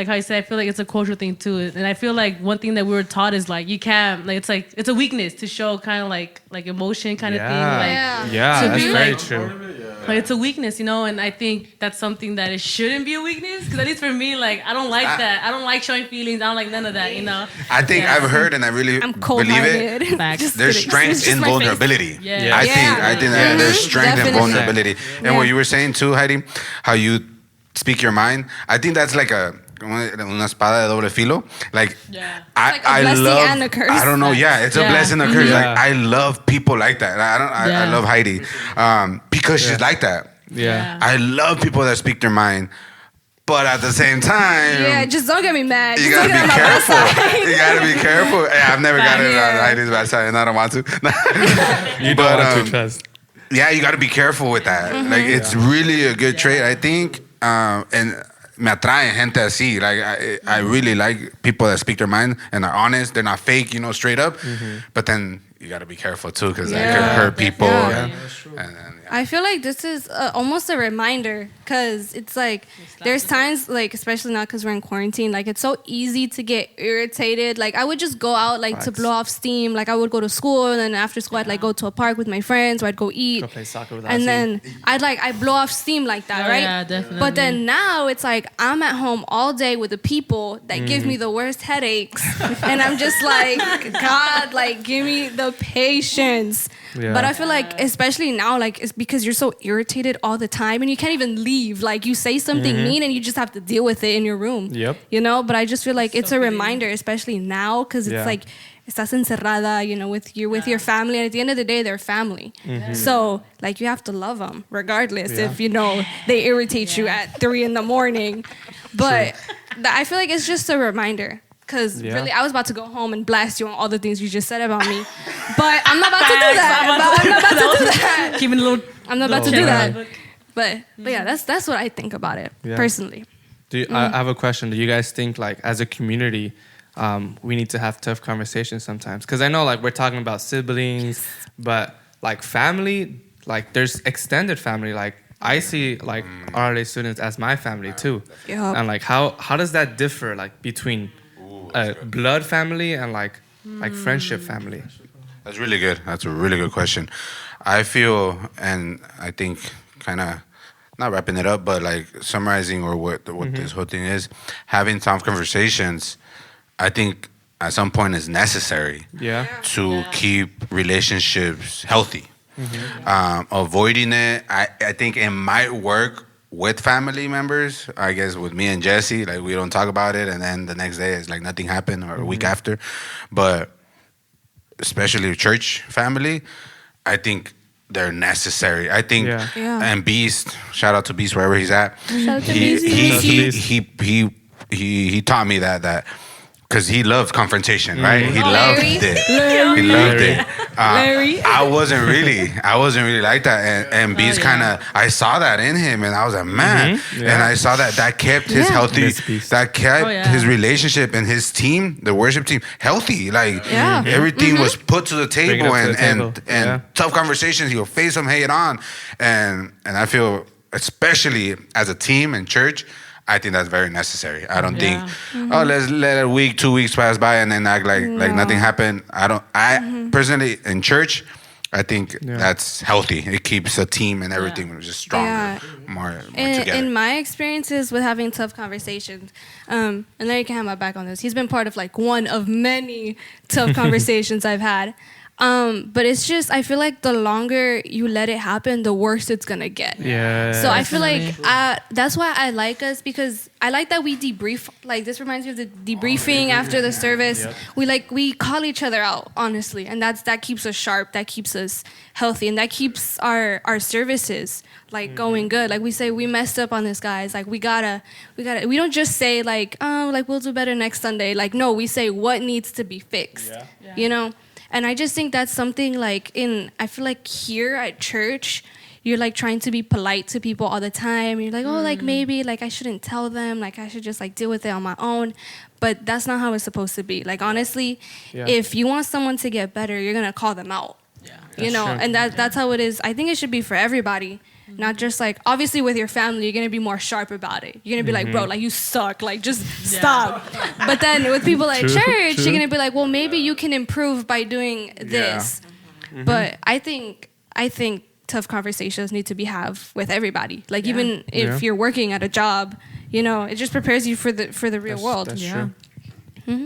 Speaker 6: how you said, I feel like it's a cultural thing too. And I feel like one thing that we were taught is like you can't like it's a weakness to show kind of like emotion kind of thing. Like
Speaker 4: Yeah.
Speaker 2: Yeah,
Speaker 6: To
Speaker 2: that's
Speaker 6: be
Speaker 2: very
Speaker 6: like-
Speaker 2: true.
Speaker 6: like it's a weakness, and I think that's something that it shouldn't be a weakness. Because at least for me, like I don't like that. I don't like showing feelings. I don't like none of that.
Speaker 7: I think
Speaker 6: Yeah.
Speaker 7: I've heard and I really
Speaker 4: I'm
Speaker 7: believe it.
Speaker 4: cold-hearted.
Speaker 6: Facts.
Speaker 4: Just
Speaker 7: There's
Speaker 4: kidding.
Speaker 7: strength
Speaker 4: It's just
Speaker 7: in
Speaker 4: my face.
Speaker 7: vulnerability.
Speaker 6: Yeah.
Speaker 7: I
Speaker 4: Yeah.
Speaker 7: think that there's strength in
Speaker 4: Definitely.
Speaker 7: vulnerability. And
Speaker 4: Yeah.
Speaker 7: what you were saying too, Heidi, how you speak your mind, I think that's like una espada de doble filo. Like,
Speaker 6: Yeah.
Speaker 7: I,
Speaker 4: It's like a
Speaker 7: I
Speaker 4: blessing
Speaker 7: love,
Speaker 4: and a curse.
Speaker 7: I don't know, yeah, it's a
Speaker 6: Yeah.
Speaker 7: blessing and a curse.
Speaker 2: Mhm.
Speaker 7: Like, I love people like that. I
Speaker 6: Yeah.
Speaker 7: love Heidi because she's like that.
Speaker 2: Yeah.
Speaker 7: I love people that speak their mind, but at the same time,
Speaker 4: Yeah, just don't get me mad.
Speaker 7: you
Speaker 4: Just
Speaker 7: gotta
Speaker 4: don't
Speaker 7: be
Speaker 4: get on my bad
Speaker 7: careful.
Speaker 4: side.
Speaker 7: You gotta be careful. Yeah, I've never got it on
Speaker 4: Yeah.
Speaker 7: Heidi's bad side, and I don't want to.
Speaker 2: You don't
Speaker 7: But,
Speaker 2: want to trust.
Speaker 7: yeah, you got to be careful with that. Like, it's really a good trait, I think. And me atraen gente así. Like, I really like people that speak their mind and are honest. They're not fake, straight up. But then you got to be careful too, because that could
Speaker 4: Yeah.
Speaker 7: hurt people.
Speaker 4: Yeah.
Speaker 7: And then,
Speaker 4: I feel like this is almost a reminder because it's like there's times like especially now because we're in quarantine, like it's so easy to get irritated. Like I would just go out like to
Speaker 2: Facts.
Speaker 4: blow off steam. Like I would go to school and then after school I'd like go to a park with my friends or I'd go eat.
Speaker 2: Go play soccer with
Speaker 4: And
Speaker 2: Ozzy.
Speaker 4: then I blow off steam like that,
Speaker 6: Oh,
Speaker 4: right?
Speaker 6: yeah, definitely.
Speaker 4: But then now it's like I'm at home all day with the people that give me the worst headaches, and I'm just like, God, like give me the patience.
Speaker 2: Yeah.
Speaker 4: But I feel like especially now, like it's because you're so irritated all the time and you can't even leave. Like you say something mean and you just have to deal with it in your room.
Speaker 2: Yep.
Speaker 4: But I just feel like it's a reminder, especially now, because it's
Speaker 2: Yeah.
Speaker 4: like estás encerrada, with your family, and at the end of the day, they're family. So like you have to love them regardless
Speaker 2: Yeah.
Speaker 4: if they irritate you at 3 a.m. But I feel like it's just a reminder. Because
Speaker 2: Yeah.
Speaker 4: really, I was about to go home and blast you on all the things you just said about me. But I'm not about to do that. I'm not about to do that.
Speaker 6: Keeping a little.
Speaker 4: I'm not about to
Speaker 2: No,
Speaker 4: do
Speaker 2: right.
Speaker 4: that. But yeah, that's what I think about it
Speaker 2: Yeah.
Speaker 4: personally.
Speaker 2: I have a question. Do you guys think, like, as a community, we need to have tough conversations sometimes? Because I know, like, we're talking about siblings, but, like, family, like, there's extended family. Like, I see, like, RLA students as my family, too.
Speaker 4: Yup.
Speaker 2: And, like, how does that differ, like, between a blood family and, like friendship family?
Speaker 7: That's really good. That's a really good question. I feel, and I think, kind of not wrapping it up, but like summarizing or what this whole thing is, having tough conversations, I think at some point is necessary to keep relationships healthy. Avoiding it, I think it might work with family members. I guess with me and Jesse, like we don't talk about it, and then the next day it's like nothing happened, or a week after. But especially church family, I think they're necessary. I think, and Beast, shout out to Beast wherever he's at.
Speaker 4: Shout out to Beast.
Speaker 7: He taught me that because he loved confrontation, right? He loved
Speaker 4: Larry.
Speaker 7: it. He loved it.
Speaker 6: Larry.
Speaker 7: I wasn't really like that, and Beast kind of, I saw that in him, and I was like, man, and I saw that kept his healthy, that kept his relationship and his team, the worship team, healthy. Like everything was put to the table, and tough conversations. He'll face them head on, and I feel, especially as a team and church, I think that's very necessary. I don't think, let's let a week, 2 weeks pass by and then act like nothing happened. I personally, in church, I think that's healthy. It keeps a team and everything just stronger, more together.
Speaker 4: In my experiences with having tough conversations, and Larry can have my back on this. He's been part of like one of many tough conversations I've had. But it's just, I feel like the longer you let it happen, the worse it's gonna get.
Speaker 2: Yeah.
Speaker 4: So I feel like that's why I like us, because I like that we debrief. Like, this reminds me of the debriefing after the service. Yep. We call each other out, honestly, and that keeps us sharp. That keeps us healthy, and that keeps our services like going good. Like, we say, we messed up on this, guys. Like, we gotta. We don't just say like, oh, like we'll do better next Sunday. Like, no, we say what needs to be fixed. Yeah. You know. And I just think that's something like I feel like here at church, you're like trying to be polite to people all the time. You're like, oh, like maybe like I shouldn't tell them, like I should just like deal with it on my own. But that's not how it's supposed to be. Like, honestly, if you want someone to get better, you're going to call them out. Yeah. You know, true. And that's how it is. I think it should be for everybody. Not just like, obviously with your family, you're going to be more sharp about it. You're going to be like, bro, like you suck. Like, just stop. But then with people at church, you're going to be like, well, maybe you can improve by doing this. But I think tough conversations need to be have with everybody. Like, even if you're working at a job, you know, it just prepares you for the real world.
Speaker 2: That's true.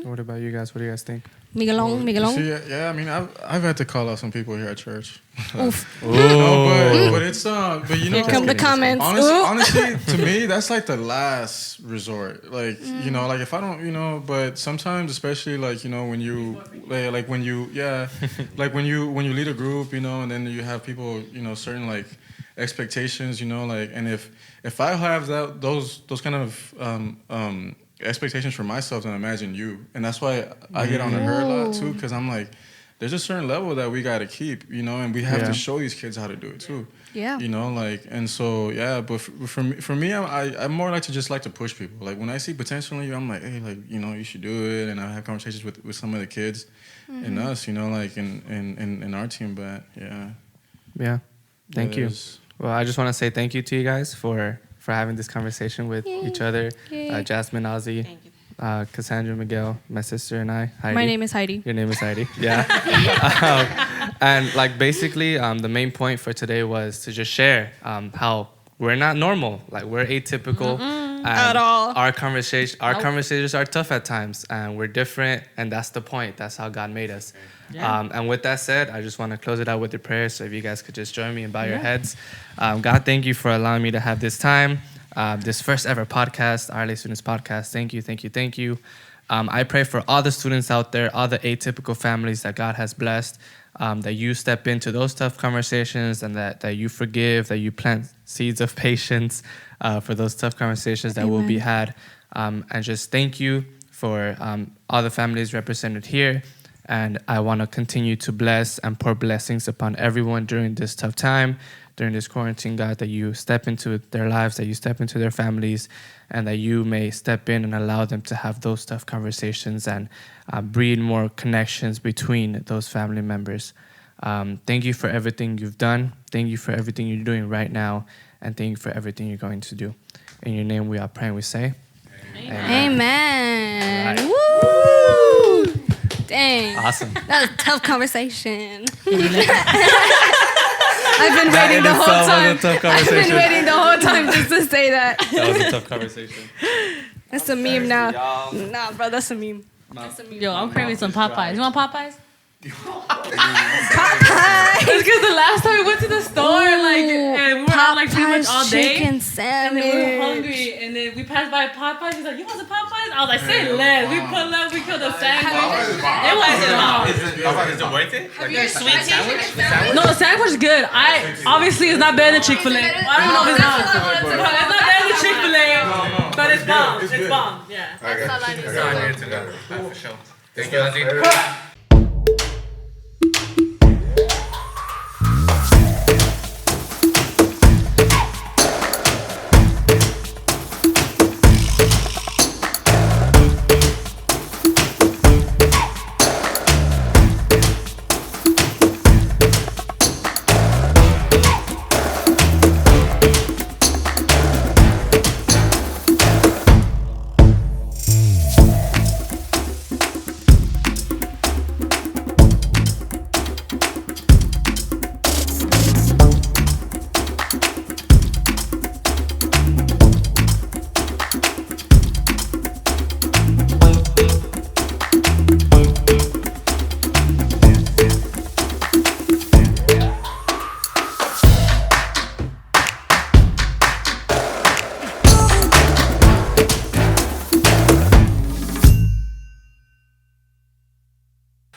Speaker 2: What about you guys? What do you guys think?
Speaker 4: Miguelon.
Speaker 3: See, I mean, I've had to call out some people here at church.
Speaker 4: Oof.
Speaker 3: No, but it's but you know,
Speaker 4: here come the comments.
Speaker 3: Honestly, to me, that's like the last resort. Like, you know, like if I don't, you know, but sometimes, especially like, you know, when you like when you like when you lead a group, you know, and then you have people, you know, certain like expectations, you know, like, and if I have those kind of expectations for myself, then imagine you. And that's why I get on her a lot too, because I'm like, there's a certain level that we got to keep, you know, and we have to show these kids how to do it too. Yeah. You know, like, and so, but for me, I more like to just like to push people. Like, when I see potential in you, I'm like, hey, like, you know, you should do it. And I have conversations with some of the kids and us, you know, like in our team. But
Speaker 2: yeah, thank you. Well, I just want to say thank you to you guys for having this conversation with each other. Jasmine, Ozzy, Cassandra, Miguel, my sister, and I. Heidi.
Speaker 4: My name is Heidi.
Speaker 2: Your name is Heidi. Yeah. And like basically, the main point for today was to just share how we're not normal. Like, we're atypical.
Speaker 4: At all.
Speaker 2: Our conversations are tough at times, and we're different, and that's the point. That's how God made us. Yeah. And with that said, I just want to close it out with a prayer. So if you guys could just join me and bow your heads. God, thank you for allowing me to have this time, this first ever podcast, RLA Students Podcast. Thank you. I pray for all the students out there, all the atypical families that God has blessed, that you step into those tough conversations, and that you forgive, that you plant seeds of patience for those tough conversations that will be had. And just thank you for all the families represented here. And I want to continue to bless and pour blessings upon everyone during this tough time, during this quarantine, God, that you step into their lives, that you step into their families, and that you may step in and allow them to have those tough conversations and breed more connections between those family members. Thank you for everything you've done. Thank you for everything you're doing right now. And thank you for everything you're going to do. In your name we are praying, we say.
Speaker 4: Amen.
Speaker 2: Right.
Speaker 4: Woo! Dang.
Speaker 2: Awesome.
Speaker 4: That was a tough conversation. I've been
Speaker 2: That
Speaker 4: waiting
Speaker 2: in
Speaker 4: the whole
Speaker 2: itself was a
Speaker 4: time.
Speaker 2: tough
Speaker 4: I've
Speaker 2: conversation.
Speaker 4: been waiting the whole time just to say that.
Speaker 2: That was a tough conversation.
Speaker 4: That's a meme now. Nah, bro, that's a meme.
Speaker 6: Yo, I'm craving some Popeyes. You want Popeyes?
Speaker 4: Popeyes.
Speaker 6: It's because the last time we went to the store, like, and we were out like pretty much all day.
Speaker 4: Chicken
Speaker 6: And then we were
Speaker 4: sandwich.
Speaker 6: hungry, and then we passed by Popeyes. He's like, "You want some Popeyes?" I was like, "Say less." We pulled up, we killed a sandwich. It wasn't long.
Speaker 7: Is it worth it?
Speaker 5: Sweet tea.
Speaker 6: No, the sandwich is good. Obviously it's not better than Chick-fil-A. I don't know if it's not. It's not better than Chick-fil-A, but it's bomb. It's bomb. Yeah.
Speaker 7: Okay.
Speaker 4: all I need.
Speaker 7: Okay. For sure. Thank you, Ozzy.